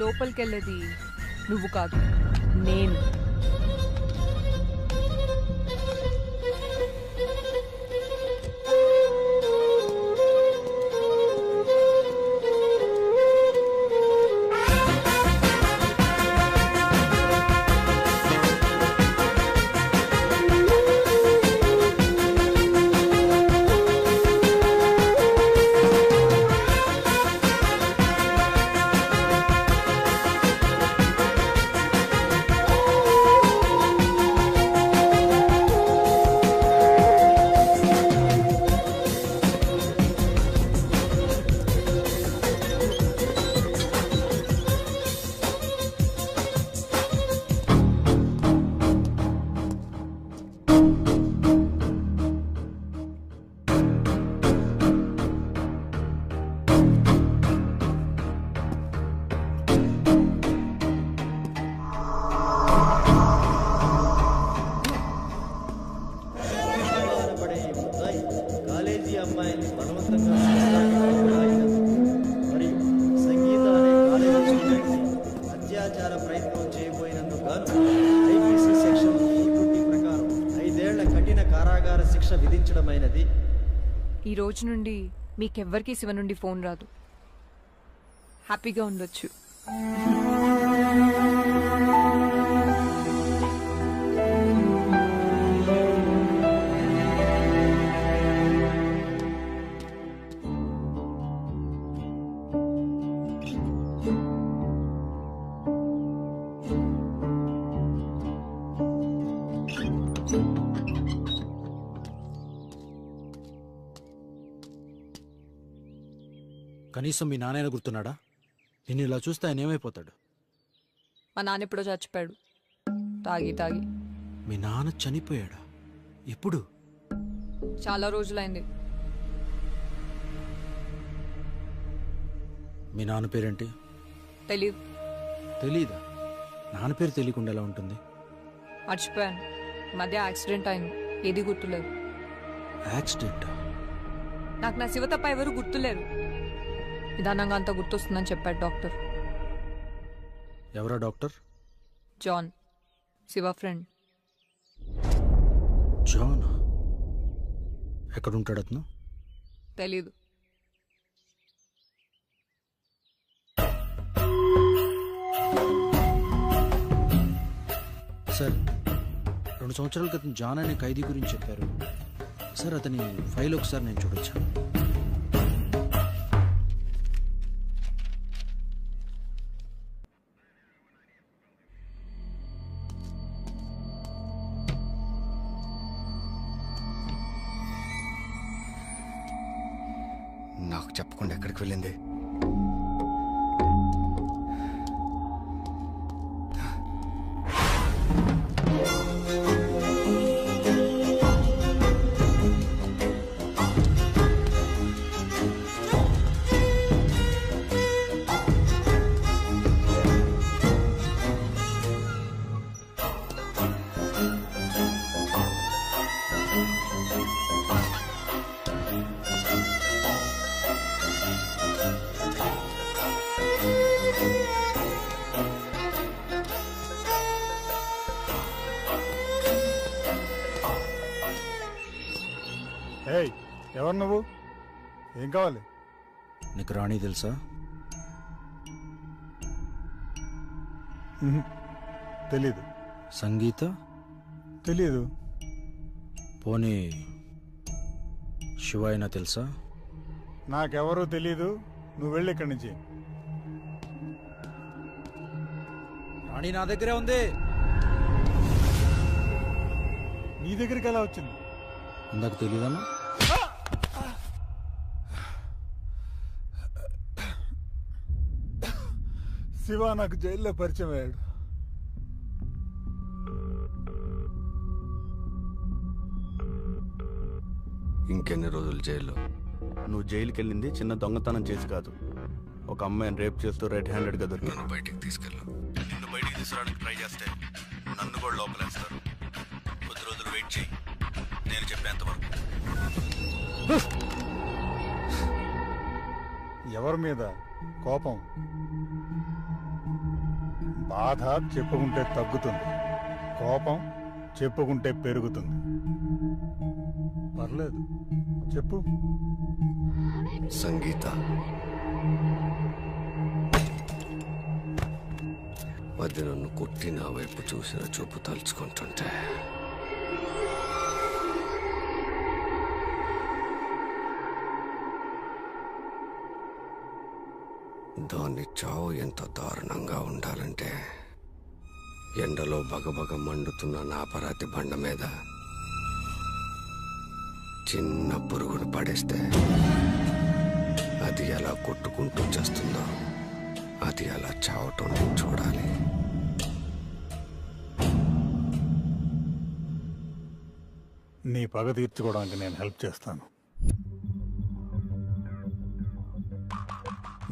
లోపలికి వెళ్ళేది నువ్వు కాదు, నేను. ఈ రోజు నుండి మీకెవ్వరికీ శివ నుండి ఫోన్ రాదు. హ్యాపీగా ఉండొచ్చు. కనీసం మీ నాన్న గుర్తున్నాడా? నిన్ను ఇలా చూస్తే ఆయన ఏమైపోతాడు? మా నాన్న ఎప్పుడో చచ్చిపోయాడు, తాగి తాగి. మీ నాన్న చనిపోయాడా? ఎప్పుడు? చాలా రోజులైంది. మీ నాన్న పేరేంటి? తెలీదు. తెలీదా? నాన్న పేరు తెలియకుండా ఎలా ఉంటుంది? మర్చిపోయాను. మధ్య యాక్సిడెంట్ అయింది, ఏది గుర్తులేదు. యాక్సిడెంట్? నాకు నా శివ తప్ప ఎవరు గుర్తులేరు. నిదానంగా అంతా గుర్తొస్తుందని చెప్పాడు డాక్టర్. ఎవరా doctor? John, Shiva friend. John? ఎక్కడుంటాడు అతను? తెలీదు. సార్, 2 సంవత్సరాల క్రితం జాన్ అనే ఖైదీ గురించి చెప్పారు సార్. అతని ఫైల్ ఒకసారి నేను చూడొచ్చా? నాకు చెప్పకుండా ఎక్కడికి వెళ్ళింది? ఏయ్, ఎవరు నువ్వు? ఏం కావాలి? నీకు రాణి తెలుసా? తెలీదు. సంగీత? తెలీదు. పోనీ శివ అయినా తెలుసా? నాకెవరూ తెలీదు. నువ్వు వెళ్ళి ఇక్కడి నుంచి. మణి నా దగ్గరే ఉంది. నీ దగ్గరికి ఎలా వచ్చింది? ఇందాక తెలియదన్నా. శివ నాకు జైల్లో పరిచయం అయ్యాడు. ఇంకెన్ని రోజులు జైల్లో? నువ్వు జైలుకి వెళ్ళింది చిన్న దొంగతనం చేసి కాదు, ఒక అమ్మాయిని రేప్ చేస్తూ రెడ్ హ్యాండెడ్గా దొరికాను. బయటికి తీసుకెళ్ళు. నిన్ను బయటికి తీసుకురావడానికి ట్రై చేస్తే నన్ను కూడా లోపలేస్తారు. కొద్ది రోజులు వెయిట్ చేయి, నేను చెప్పేంత వరకు. ఎవరి మీద కోపం? బాధ చెప్పుకుంటే తగ్గుతుంది, కోపం చెప్పుకుంటే పెరుగుతుంది. పర్లేదు, చెప్పు. సంగీత, అది నన్ను కొట్టి నా వైపు చూసిన చూపు తలుచుకుంటుంటే దాన్ని చావు ఎంత దారుణంగా ఉండాలంటే ఎండలో బగబగ మండుతున్న నా పరాతి బండ మీద చిన్న పురుగును పడేస్తే అది ఎలా కొట్టుకుంటూ చేస్తుందో అది అలా చావటం నేను చూడాలి. నీ పగ తీర్చుకోవడానికి నేను హెల్ప్ చేస్తాను.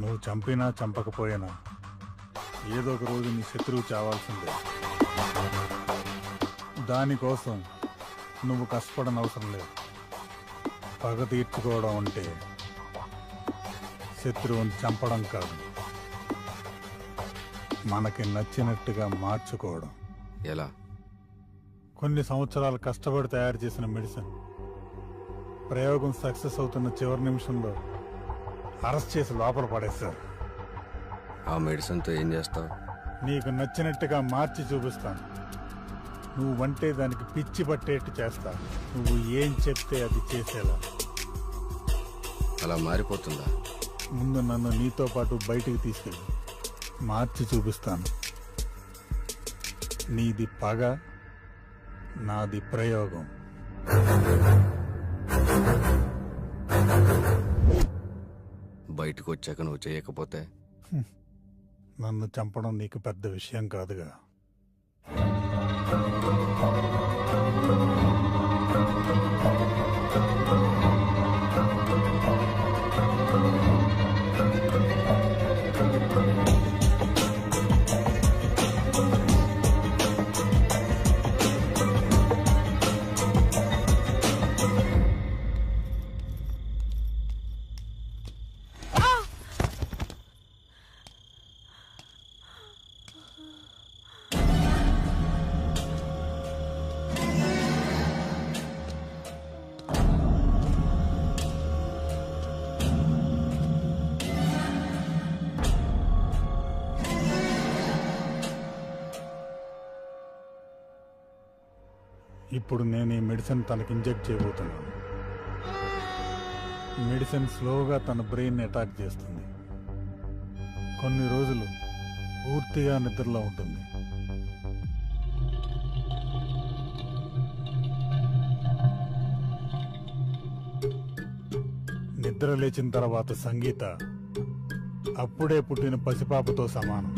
నువ్వు చంపినా చంపకపోయినా ఏదో ఒక రోజు నీ శత్రువు చావాల్సిందే. దానికోసం నువ్వు కష్టపడని అవసరం లేదు. పగ తీర్చుకోవడం అంటే శత్రువుని చంపడం కాదు, మనకి నచ్చినట్టుగా మార్చుకోవడం. ఎలా? కొన్ని సంవత్సరాలు కష్టపడి తయారు చేసిన మెడిసిన్ ప్రయోగం సక్సెస్ అవుతున్న చివరి నిమిషంలో అరెస్ట్ చేసి లోపల పడేస్తారు. ఆ మెడిసిన్తో ఏం చేస్తావు? నీకు నచ్చినట్టుగా మార్చి చూపిస్తాను. నువ్వంటే దానికి పిచ్చి పట్టేట్టు చేస్తా. నువ్వు ఏం చెప్తే అది చేసేలా. అలా మారిపోతుందా? ముందు నన్ను నీతో పాటు బయటికి తీసుకెళ్ళి మార్చి చూపిస్తాను. నీది పగ, నాది ప్రయోగం. బయటకు వచ్చాక నువ్వు చేయకపోతే? నన్ను చంపడం నీకు పెద్ద విషయం కాదుగా. ఇప్పుడు నేను ఈ మెడిసిన్ తనకి ఇంజెక్ట్ చేయబోతున్నాను. మెడిసిన్ స్లోగా తన బ్రెయిన్ అటాక్ చేస్తుంది. కొన్ని రోజులు పూర్తిగా నిద్రలో ఉంటుంది. నిద్ర లేచిన తర్వాత సంగీత అప్పుడే పుట్టిన పసిపాపతో సమానం.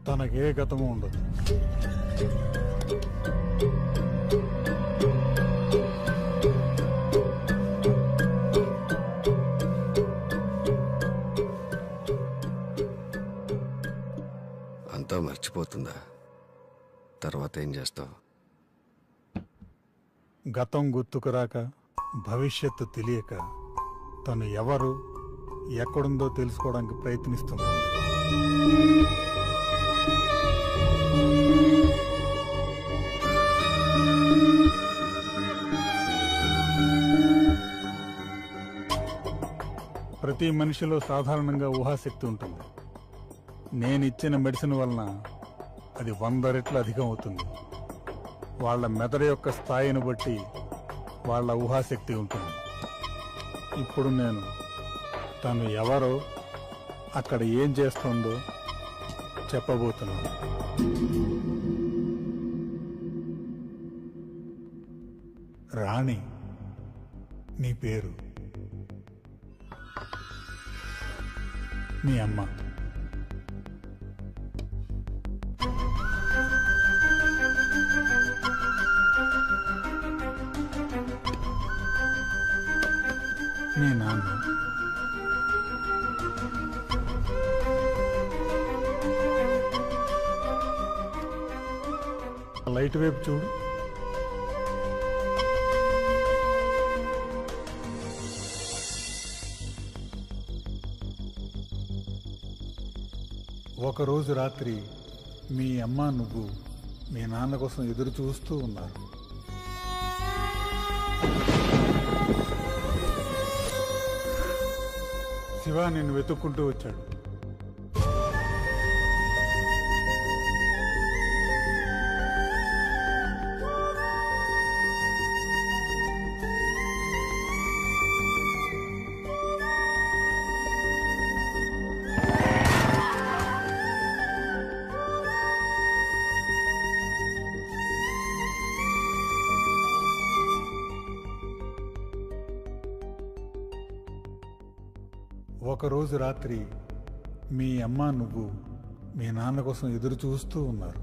తనకే గతము ఉండదు. అంతా మర్చిపోతుందా? తర్వాత ఏం చేస్తావు? గతం గుర్తుకురాక, భవిష్యత్తు తెలియక తను ఎవరు, ఎక్కడుందో తెలుసుకోవడానికి ప్రయత్నిస్తుంది. ప్రతి మనిషిలో సాధారణంగా ఊహాశక్తి ఉంటుంది. నేను ఇచ్చిన మెడిసిన్ వలన అది 100 రెట్లు అధికం అవుతుంది. వాళ్ళ మెదడు యొక్క స్థాయిని బట్టి వాళ్ళ ఊహాశక్తి ఉంటుంది. ఇప్పుడు నేను తను ఎవరో అక్కడ ఏం చేస్తుందో చెప్పబోతున్నాను. రాణి నీ పేరు, మీ అమ్మ. మీ నాన్న. లైట్ వైపు చూడు. ఒకరోజు రాత్రి మీ అమ్మ నువ్వు మీ నాన్న కోసం ఎదురు చూస్తూ ఉన్నారు. శివ నిన్ను వెతుక్కుంటూ వచ్చాడు. ఒకరోజు రాత్రి మీ అమ్మ నువ్వు మీ నాన్న కోసం ఎదురు చూస్తూ ఉన్నారు.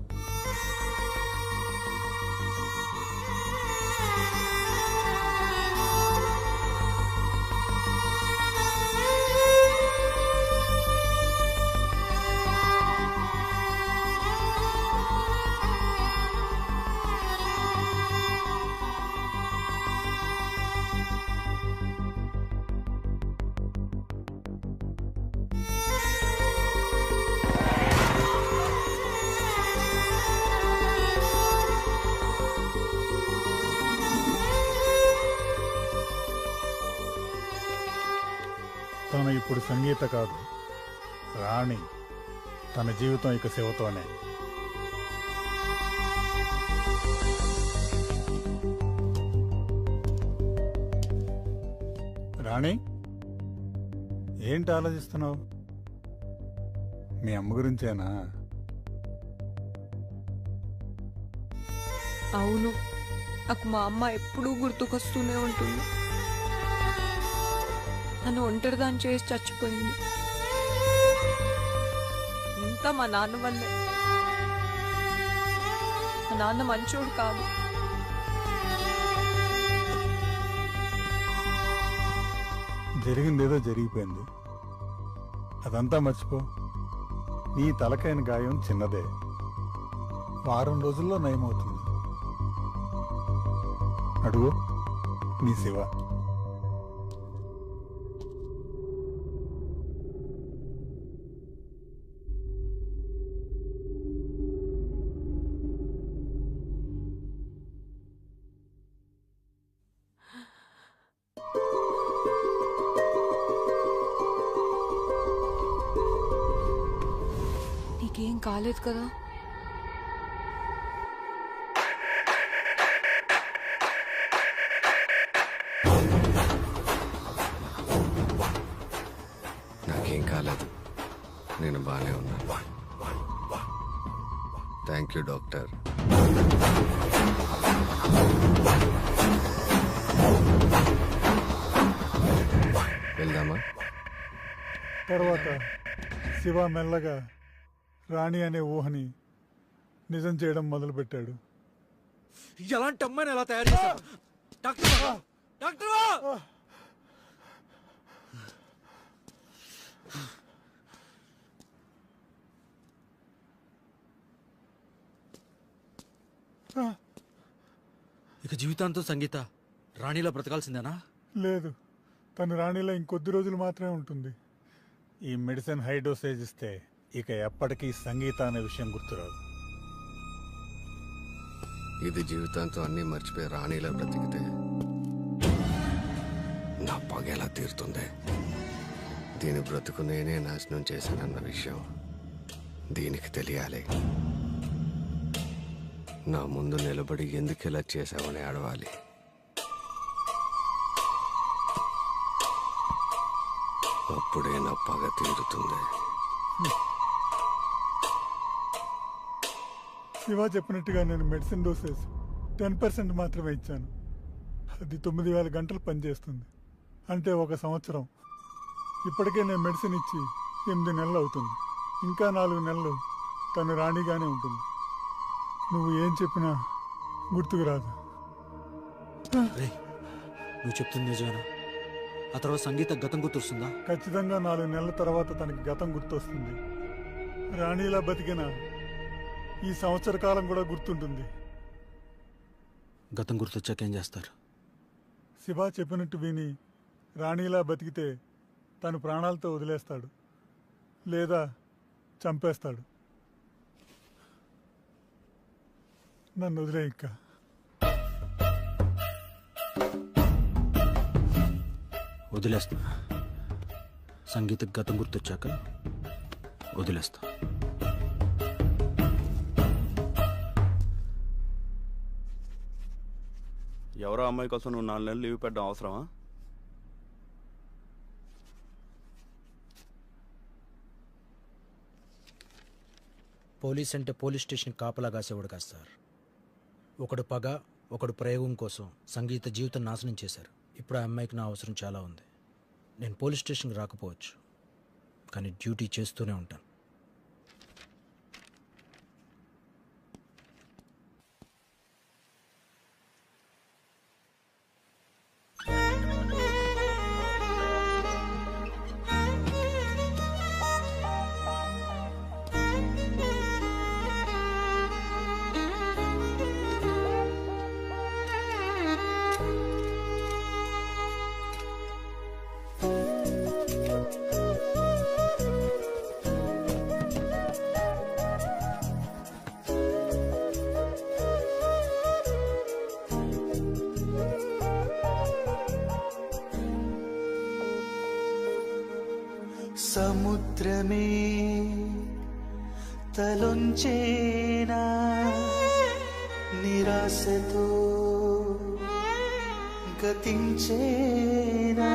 తను ఇప్పుడు సంగీత కాదు, రాణి. తన జీవితం ఇక శివతోనే. రాణి, ఏంటి ఆలోచిస్తున్నావు? మీ అమ్మ గురించేనా? అవును, నాకు మా అమ్మ ఎప్పుడూ గుర్తుకొస్తూనే ఉంటుంది. నన్ను ఒంటరిదాన్ని చేసి చచ్చిపోయింది. ఇంత మా నాన్న వల్లే. మా నాన్న మంచోడు కాదు. జరిగిందేదో జరిగిపోయింది, అదంతా మర్చిపో. నీ తలకైన గాయం చిన్నదే, వారం రోజుల్లో నయమవుతుంది. అడుగు, నీ శివ. నీకేం కాలేదు కదా? నాకేం కాలేదు, నేను బాగానే ఉన్నాను. Thank you doctor. వెళ్దామా? తర్వాత శివ మెల్లగా రాణి అనే ఊహని నిజం చేయడం మొదలుపెట్టాడు. ఎలాంటి అమ్మాయిని ఎలా తయారు చేశారు డాక్టర్? డాక్టర్! ఇక జీవితాంతం సంగీత రాణిలా బ్రతకాల్సిందేనా? లేదు, తను రాణిలో ఇంకొద్ది రోజులు మాత్రమే ఉంటుంది. ఈ మెడిసిన్ హై డోసేజ్ ఇస్తే ఇక ఎప్పటికీ సంగీత అనే విషయం గుర్తురాదు. ఇది జీవితాంతం అన్నీ మర్చిపోయి రాణిలా బ్రతికితే నా పగ ఎలా తీరుతుంది? దీని బ్రతుకు నేనే నాశనం చేశానన్న విషయం దీనికి తెలియాలి. నా ముందు నిలబడి ఎందుకు ఇలా చేశావని అడవాలి. అప్పుడే నా పగ తీరుతుంది. శివ చెప్పినట్టుగా నేను మెడిసిన్ డోసేజ్ 10% మాత్రమే ఇచ్చాను. అది 9000 గంటలు పనిచేస్తుంది, అంటే 1 సంవత్సరం. ఇప్పటికే నేను మెడిసిన్ ఇచ్చి 8 నెలలు అవుతుంది. ఇంకా 4 నెలలు తను రాణిగానే ఉంటుంది. నువ్వు ఏం చెప్పినా గుర్తుకు రాదు. నువ్వు చెప్తుంది నిజమేనా? ఆ తర్వాత సంగీత గతం గుర్తొస్తుందా? ఖచ్చితంగా 4 నెలల తర్వాత తనకి గతం గుర్తొస్తుంది. రాణిలా బతికిన ఈ సంవత్సర కాలం కూడా గుర్తుంటుంది. గతం గుర్తొచ్చాక ఏం చేస్తారు? శివ చెప్పినట్టు విని రాణిలా బతికితే తను ప్రాణాలతో వదిలేస్తాడు, లేదా చంపేస్తాడు. నన్ను వదిలే ఇంకా. వదిలేస్తా. సంగీత గతం గుర్తొచ్చాక వదిలేస్తా. ఎవరో అమ్మాయి కోసం నువ్వు 4 నెలలు లీవ్ పెట్టడం అవసరమా? పోలీస్ అంటే పోలీస్ స్టేషన్ కాపలా కాసేవాడు కాదు సార్. ఒకడు పగ, ఒకడు ప్రయోగం కోసం సంగీత జీవితం నాశనం చేశారు. ఇప్పుడు ఆ అమ్మాయికి నా అవసరం చాలా ఉంది. నేను పోలీస్ స్టేషన్కి రాకపోవచ్చు, కానీ డ్యూటీ చేస్తూనే ఉంటాను. సముద్రమే తలొంచేనా నిరాశతో గతించేనా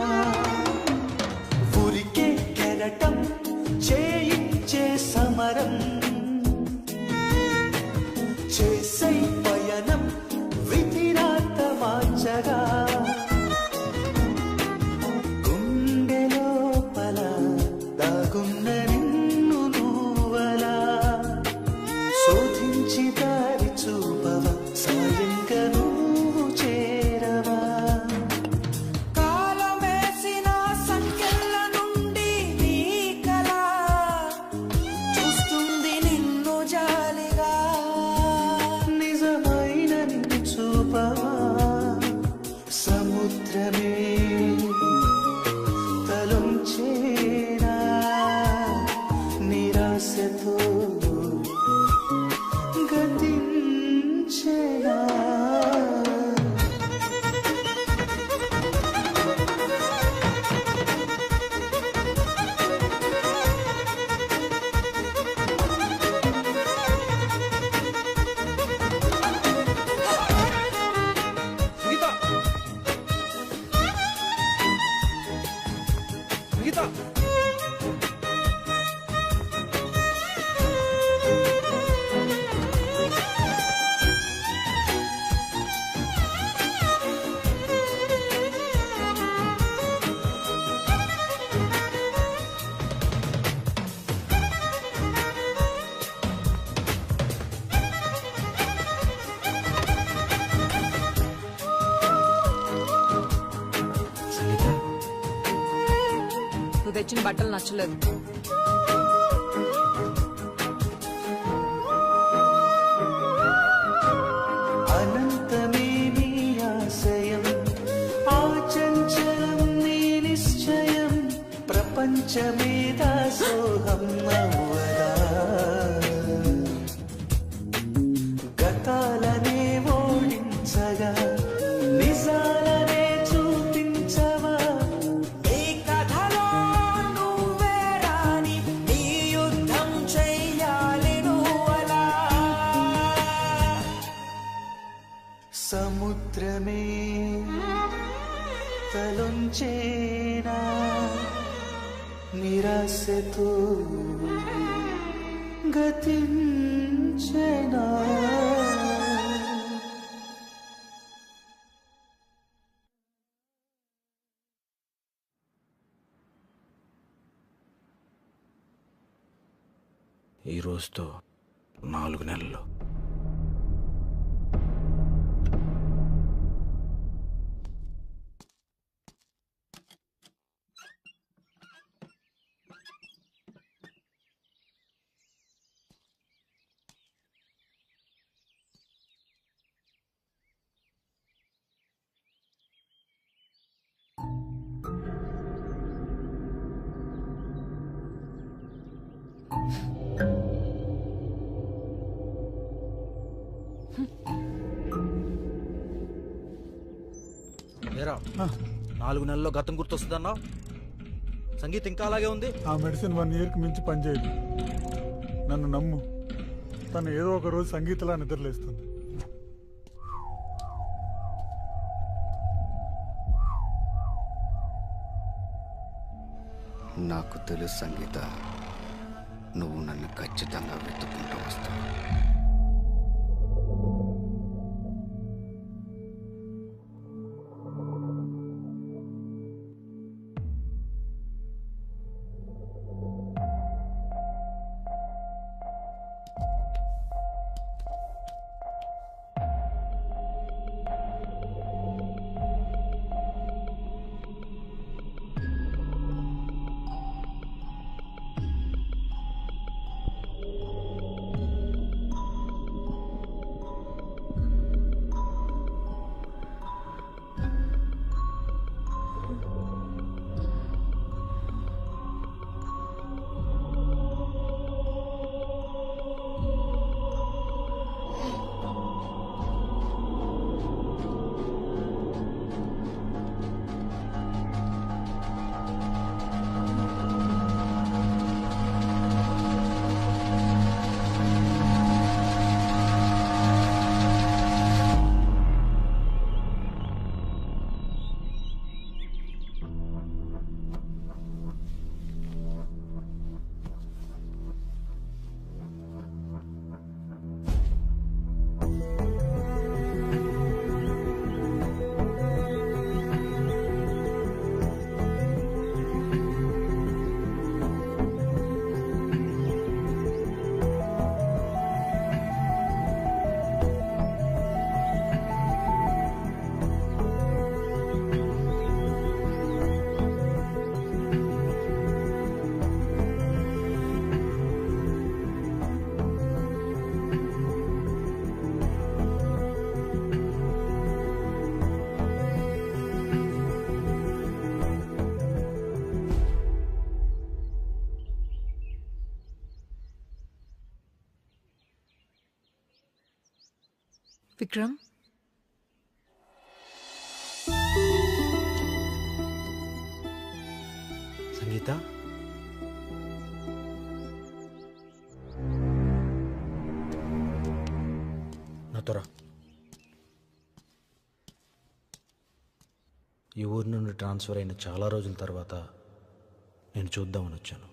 ఊరికే కెరటం చేయించే సమరం చేసై పయనం విధిరాత మార్చగా దాగున్న నిన్ను నువ్వలా శోధించి దారి చూపవా సాయంగా నువ్వు చేరవా కాలమేసిన సంఖ్యల నుండి నీ కళ చూస్తుంది నిన్ను జాలిగా నిజమైన నిన్ను చూపవా సముద్రమే తలొంచేనా నిరాశతో గతించేనా తెచ్చిన బట్టలు నచ్చలేదు. అనంతమే నీ ఆశయం ఆచంచలం నీ నిశ్చయం ప్రపంచమే దాసోహం అవ్వదా గతాలనే ఓడించగా నిజాలనే చూపించవా ఈ కథలో నువ్వే రాని నీ యుద్ధం చెయ్యాలి నువ్వలా స్పృశించేనా నిరాశతో గతించేనా ఈ రోజుతో 4 నెలలు. ఏరా 4 నెలల్లో గతం గుర్తొస్తుందన్నా? సంగీత ఇంకా అలాగే ఉంది. ఆ మెడిసిన్ 1 ఇయర్కి మించి పనిచేయదు. నన్ను నమ్ము, తను ఏదో ఒక రోజు సంగీతలా నిద్రలేస్తుంది. నాకు తెలుసు సంగీత, నువ్వు నన్ను ఖచ్చితంగా వెతుక్కుంటూ వస్తావు. విక్రమ్, సంగీత, నాతోరా. ఈ ఊరి నుండి ట్రాన్స్ఫర్ అయిన చాలా రోజుల తర్వాత నేను చూద్దామని వచ్చాను.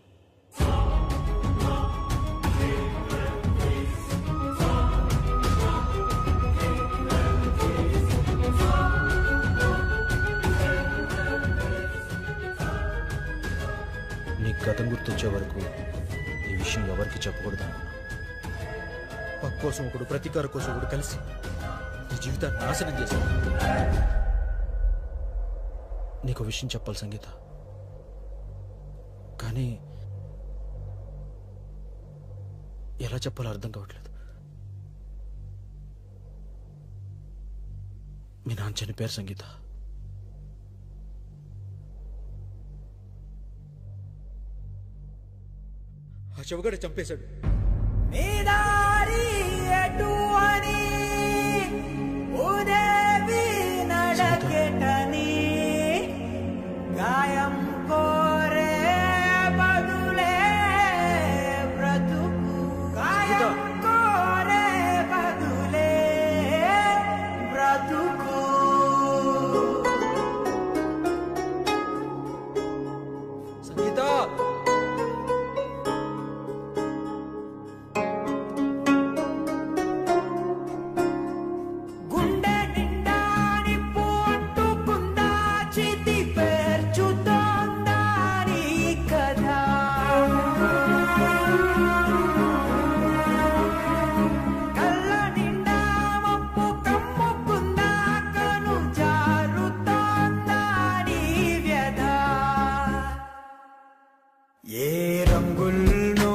నీకు గతం గుర్తొచ్చే వరకు ఈ విషయం ఎవరికి చెప్పకూడదు అనుకున్నా. పక్క కోసం ఒకడు, ప్రతీకార కోసం ఒకడు కలిసి నీ జీవితాన్ని నాశనం చేశాడు. నీకు విషయం చెప్పాలి సంగీత, కానీ ఎలా చెప్పాలో అర్థం కావట్లేదు. మీ నాన్న చనిపోయారు సంగీత. ఆ చెవగడ చంపేశాడు. గాయం కోరే బదులే బ్రతుకు, గాయం కోరే బదులే బ్రతుకు. రంగుల్లో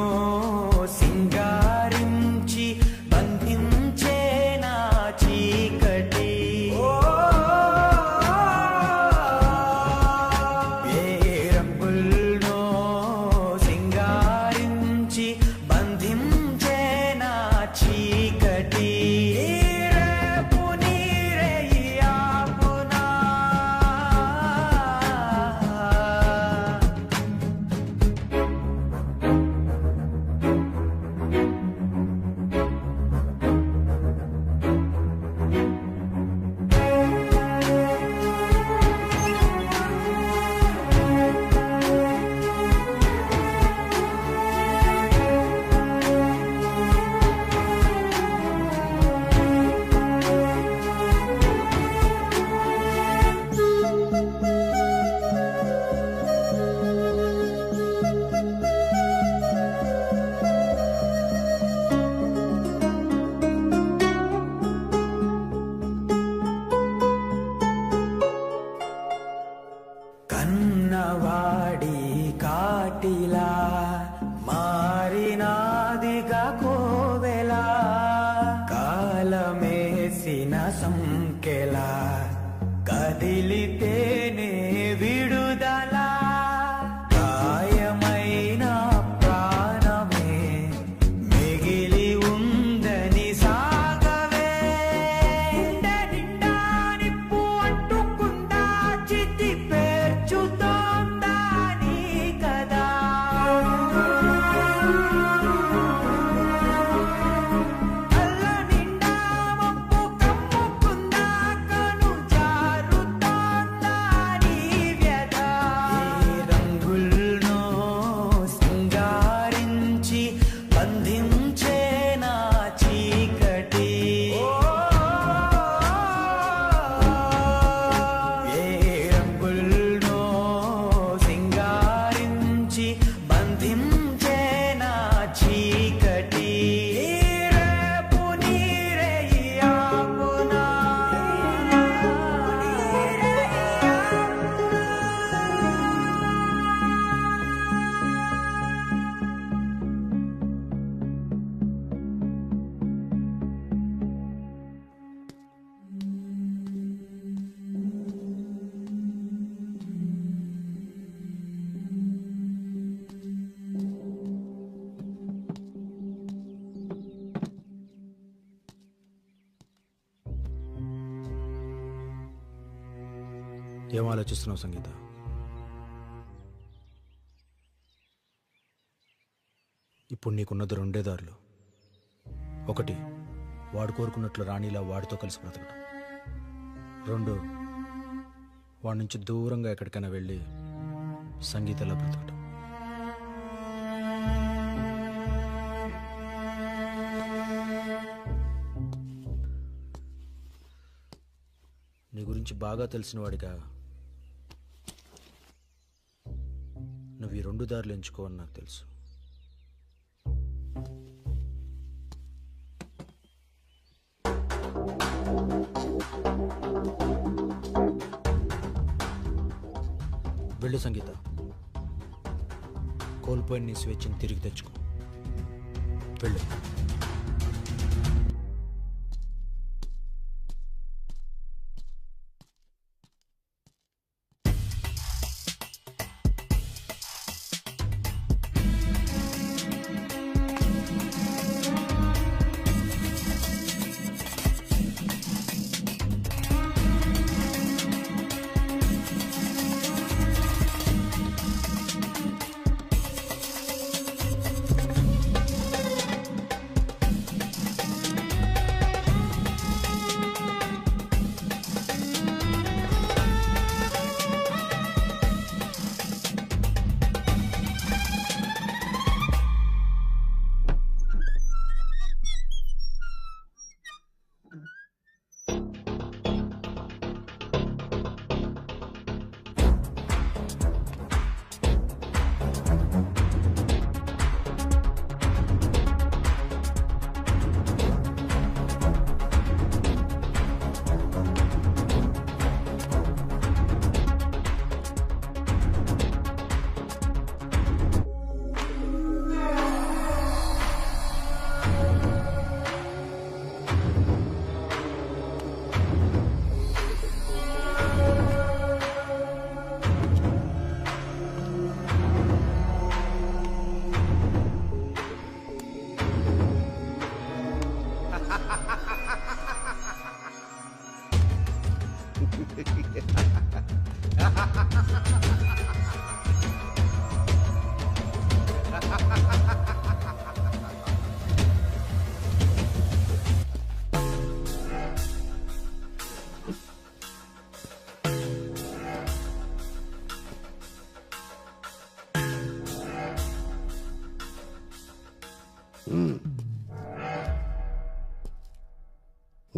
సింగారించి బంధించే నా చీకటి ఏ రంగుల్లో సింగారించి బంధించే నా చీకటి రేపు నీరేయాపునా కన్నవాడి కాటిలా మారినాదిగా కోవెలా కాలమేసిన సంకెలా కదిలితేనే విడుదల గాయమైన ప్రాణమే మిగిలి ఉందని సాగవే నిండా నిప్పు అంటుకుందా చితి పేర్చుతోందా నీ కదా కళ్ళ నిండా మబ్బు కమ్ముకుందా కను జారుతోందా నీ వ్యధ ఈ రంగుల్లో సింగారించి బంధించే నా చీకటి ఏ రంగుల్లో సింగారించి బంధించే నా చీకటి రేపు నీరేయాపునా ఏం ఆలోచిస్తున్నావు సంగీత? ఇప్పుడు నీకున్నది రెండే దారులు. ఒకటి, వాడు కోరుకున్నట్లు రాణిలా వాడితో కలిసి బ్రతకడం. రెండు, వాడి నుంచి దూరంగా ఎక్కడికైనా వెళ్ళి సంగీతలా బ్రతకడం. నీ గురించి బాగా తెలిసిన వాడిగా నువ్వు ఈ రెండు దారులు ఎంచుకోవని నాకు తెలుసు. వెళ్ళు సంగీత, కోల్పోయిన నీ స్వేచ్ఛని తిరిగి తెచ్చుకో. వెళ్ళు.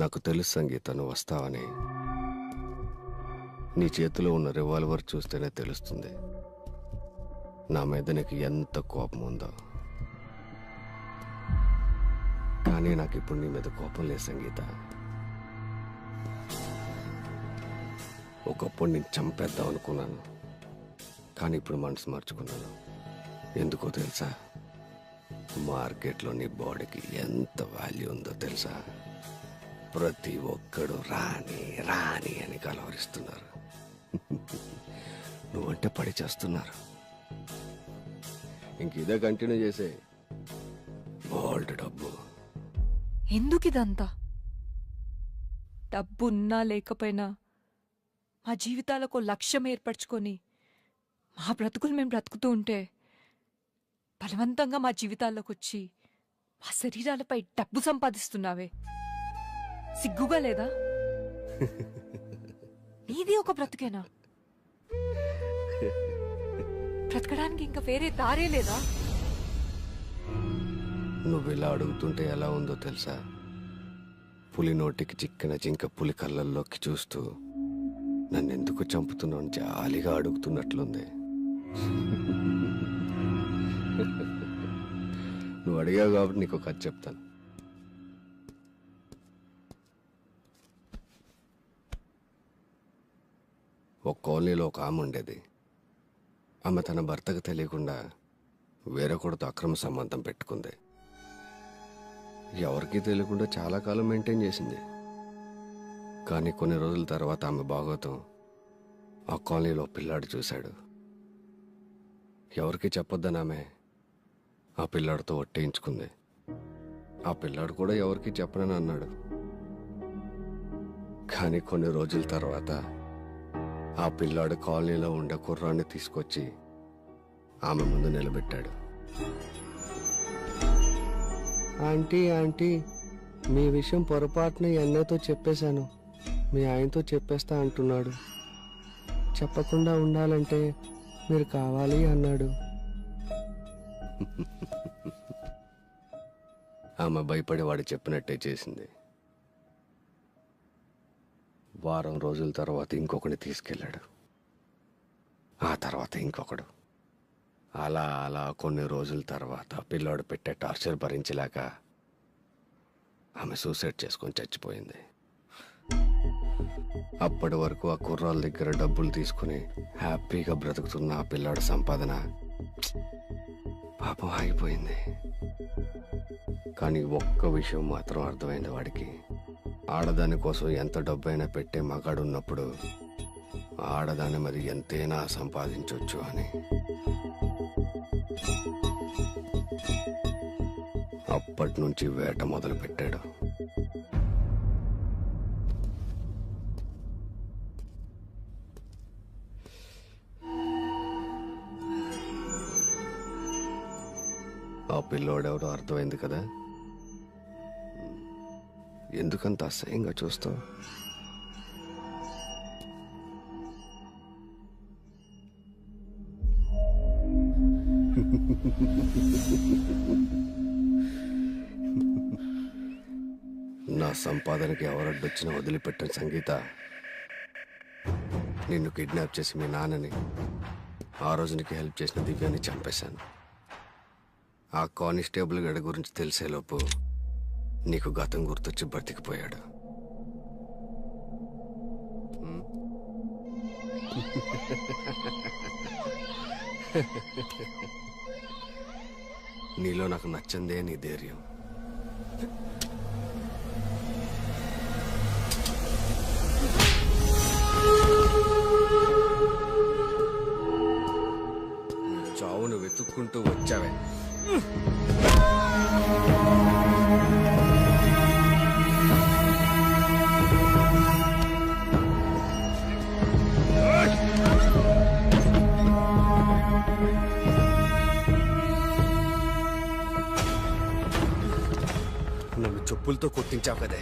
నాకు తెలుసు సంగీత, నువ్వు వస్తావని. నీ చేతిలో ఉన్న రివాల్వర్ చూస్తేనే తెలుస్తుంది నా మీద నీకు ఎంత కోపం ఉందో. కానీ నాకు ఇప్పుడు నీ మీద కోపం లేదు సంగీత. ఒకప్పుడు నేను చంపేద్దాం అనుకున్నాను, కానీ ఇప్పుడు మనసు మార్చుకున్నాను. ఎందుకో తెలుసా? మార్కెట్లో నీ బాడీకి ఎంత వాల్యూ ఉందో తెలుసా? ప్రతి ఒక్కడు రాణి రాణి అని కలవరిస్తున్నారు. నువ్వంటే పడి చేస్తున్నారు. ఇంక ఇదే కంటిన్యూ చేసే. బోల్డ్ డబ్బు. ఎందుకు ఇదంతా? డబ్బు ఉన్నా లేకపోయినా మా జీవితాలకు లక్ష్యం ఏర్పరచుకొని మా బ్రతుకులు మేము బ్రతుకుతూ ఉంటే బలవంతంగా మా జీవితాల్లోకి వచ్చి మా శరీరాలపై డబ్బు సంపాదిస్తున్నావే, సిగ్గుగా లేదా? నీది ఒక బ్రతుకేనా? బ్రతకడానికి ఇంకా వేరే దారే లేదా? నువ్వు ఇలా అడుగుతుంటే ఎలా ఉందో తెలుసా? పులి నోటికి చిక్కిన జింక పులి కళ్ళల్లోకి చూస్తూ నన్ను ఎందుకు చంపుతున్నావు జాలిగా అడుగుతున్నట్లుంది. నువ్వు అడిగావు కాబట్టి నీకు ఒక కథ చెప్తాను. ఒక కాలనీలో ఒక ఆమె ఉండేది. ఆమె తన భర్తకు తెలియకుండా వేరొకడితో అక్రమ సంబంధం పెట్టుకుంది. ఎవరికీ తెలియకుండా చాలా కాలం మెయింటైన్ చేసింది. కానీ కొన్ని రోజుల తర్వాత ఆమె బాగోతం ఆ కాలనీలో పిల్లాడు చూశాడు. ఎవరికి చెప్పొద్దని ఆమె ఆ పిల్లాడితో ఒట్టేయించుకుంది. ఆ పిల్లాడు కూడా ఎవరికి చెప్పనని అన్నాడు. కానీ కొన్ని రోజుల తర్వాత ఆ పిల్లాడు కాలనీలో ఉండే కుర్రాన్ని తీసుకొచ్చి ఆమె ముందు నిలబెట్టాడు. ఆంటీ ఆంటీ, మీ విషయం పొరపాటున అన్నయ్యతో చెప్పేశాను, మీ ఆయనతో చెప్పేస్తా అంటున్నాడు. చెప్పకుండా ఉండాలంటే మీరు కావాలి అన్నాడు. ఆమె భయపడి వాడు చెప్పినట్టే చేసింది. వారం రోజుల తర్వాత ఇంకొకటి తీసుకెళ్ళాడు. ఆ తర్వాత ఇంకొకడు. అలా అలా కొన్ని రోజుల తర్వాత పిల్లాడు పెట్టే టార్చర్ భరించలేక ఆమె సూసైడ్ చేసుకొని చచ్చిపోయింది. అప్పటి వరకు ఆ కుర్రాళ్ళ దగ్గర డబ్బులు తీసుకుని హ్యాపీగా బ్రతుకుతున్న ఆ పిల్లాడు సంపాదన పాపం ఆగిపోయింది. కానీ ఒక్క విషయం మాత్రం అర్థమైంది వాడికి. ఆడదాని కోసం ఎంత డబ్బైనా పెట్టే మగాడు ఉన్నప్పుడు ఆడదాని మరి ఎంతైనా సంపాదించవచ్చు అని. అప్పటి నుంచి వేట మొదలు పెట్టాడు. ఆ పిల్లోడెవరో అర్థమైంది కదా? ఎందుకంత అసహ్యంగా చూస్తావు? నా సంపాదనకి ఎవరడ్డొచ్చినా వదిలిపెట్టిన సంగీత, నిన్ను కిడ్నాప్ చేసి మీ నాన్నని, ఆ రోజు నీకు హెల్ప్ చేసిన దివ్యాన్ని చంపేశాను. ఆ కానిస్టేబుల్ గడి గురించి తెలిసేలోపు నీకు గతం గుర్తొచ్చి బ్రతికిపోయాడు. నీలో నాకు నచ్చందే నీ ధైర్యం. చావును వెతుక్కుంటూ వచ్చావే. నన్ను చెప్పులతో కొట్టించావు కదే.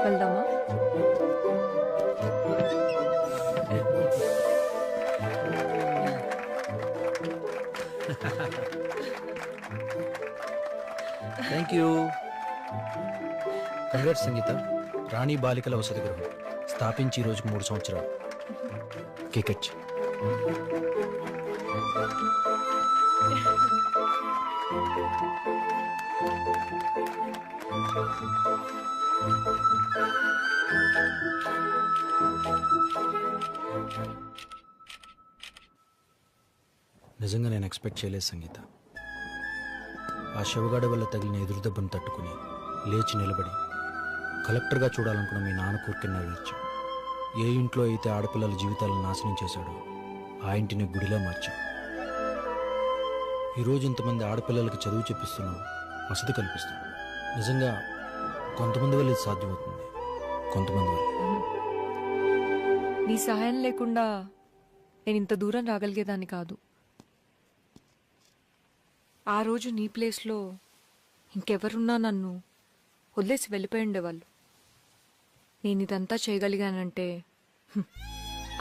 వెళ్దామా? Thank you. కంగ్రాట్స్ సంగీత. రాణి బాలికల వసతి గృహం స్థాపించి ఈ రోజుకు 3 సంవత్సరాలు. కేకెచ్. నిజంగా నేను ఎక్స్పెక్ట్ చేయలేదు సంగీత. ఆ శవగాడ వల్ల తగిలిన ఎదురుదెబ్బను తట్టుకుని లేచి నిలబడి కలెక్టర్గా చూడాలనుకున్న మీ నాన్న కోరికను నెరవేర్చాం. ఏ ఇంట్లో అయితే ఆడపిల్లల జీవితాలను నాశనం చేశాడో ఆ ఇంటిని గుడిలా మార్చాం. ఈరోజు ఇంతమంది ఆడపిల్లలకి చదువు చెప్పిస్తున్నావు, వసతి కల్పిస్తున్నావు. నిజంగా కొంతమంది వల్ల ఇది సాధ్యమవుతుంది, కొంతమంది వల్ల. నీ సహాయం లేకుండా నేను ఇంత దూరం రాగలిగేదాన్ని కాదు. ఆ రోజు నీ ప్లేస్లో ఇంకెవరున్నా నన్ను వదిలేసి వెళ్ళిపోయి ఉండేవాళ్ళు. నేను ఇదంతా చేయగలిగానంటే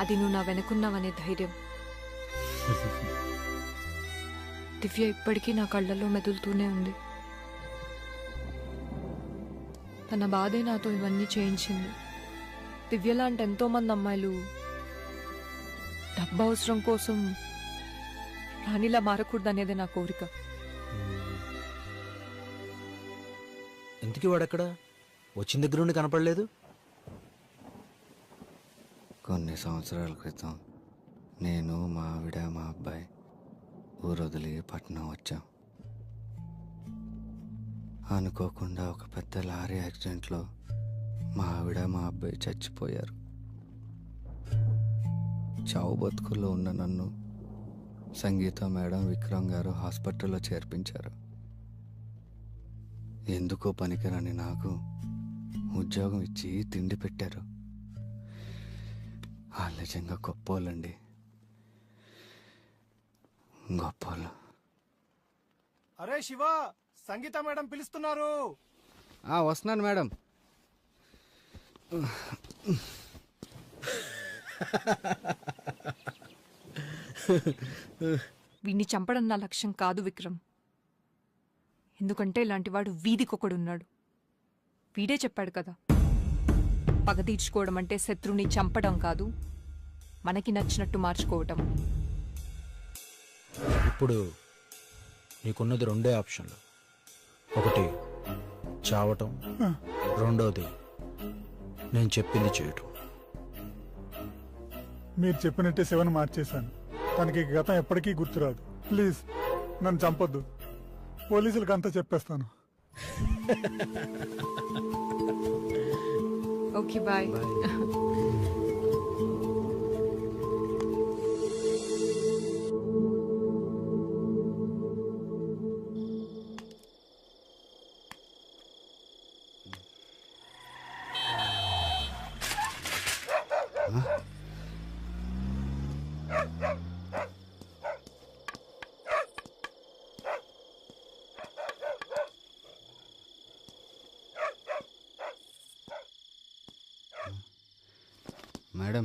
అది నువ్వు నా వెనుకున్నావనే ధైర్యం. దివ్య ఇప్పటికీ నా కళ్ళల్లో మెదులుతూనే ఉంది. తన బాధే నాతో ఇవన్నీ చేయించింది. దివ్య లాంటి ఎంతోమంది అమ్మాయిలు డబ్బు అవసరం కోసం రాణిలా మారకూడదనేదే నా కోరిక. ఎందుకు వాడక్కడ వచ్చిన దగ్గర నుండి కనపడలేదు? కొన్ని సంవత్సరాల క్రితం నేను, మా ఆవిడ, మా అబ్బాయి ఊరు వదిలి పట్నం వచ్చాం. అనుకోకుండా ఒక పెద్ద లారీ యాక్సిడెంట్లో మా ఆవిడ, మా అబ్బాయి చచ్చిపోయారు. చావు బతుకుల్లో ఉన్న నన్ను సంగీత మేడం, విక్రమ్ గారు హాస్పిటల్లో చేర్పించారు. ఎందుకో పనికిరాని నాకు ఉద్యోగం ఇచ్చి తిండి పెట్టారు. వాళ్ళు నిజంగా గొప్పోళ్ళండి, గొప్పోళ్ళు. అరే శివ, సంగీత మేడం పిలుస్తున్నారు. వస్తున్నాను మేడం. వీడిని చంపడం నా లక్ష్యం కాదు విక్రమ్. ఎందుకంటే ఇలాంటివాడు వీధికొకడున్నాడు. వీడే చెప్పాడు కదా, పగ తీర్చుకోవడం అంటే శత్రువుని చంపడం కాదు, మనకి నచ్చినట్టు మార్చుకోవటం. ఇప్పుడు నీకున్నది 2 ఆప్షన్లు. ఒకటి చావటం, రెండోది నేను చెప్పింది చేయటం. మీరు చెప్పినట్టే శివను మార్చేశాను. తనకి గతం ఎప్పటికీ గుర్తురాదు. ప్లీజ్ నన్ను చంపొద్దు. పోలీసులకు అంతా చెప్పేస్తాను. Okay bye. మేడం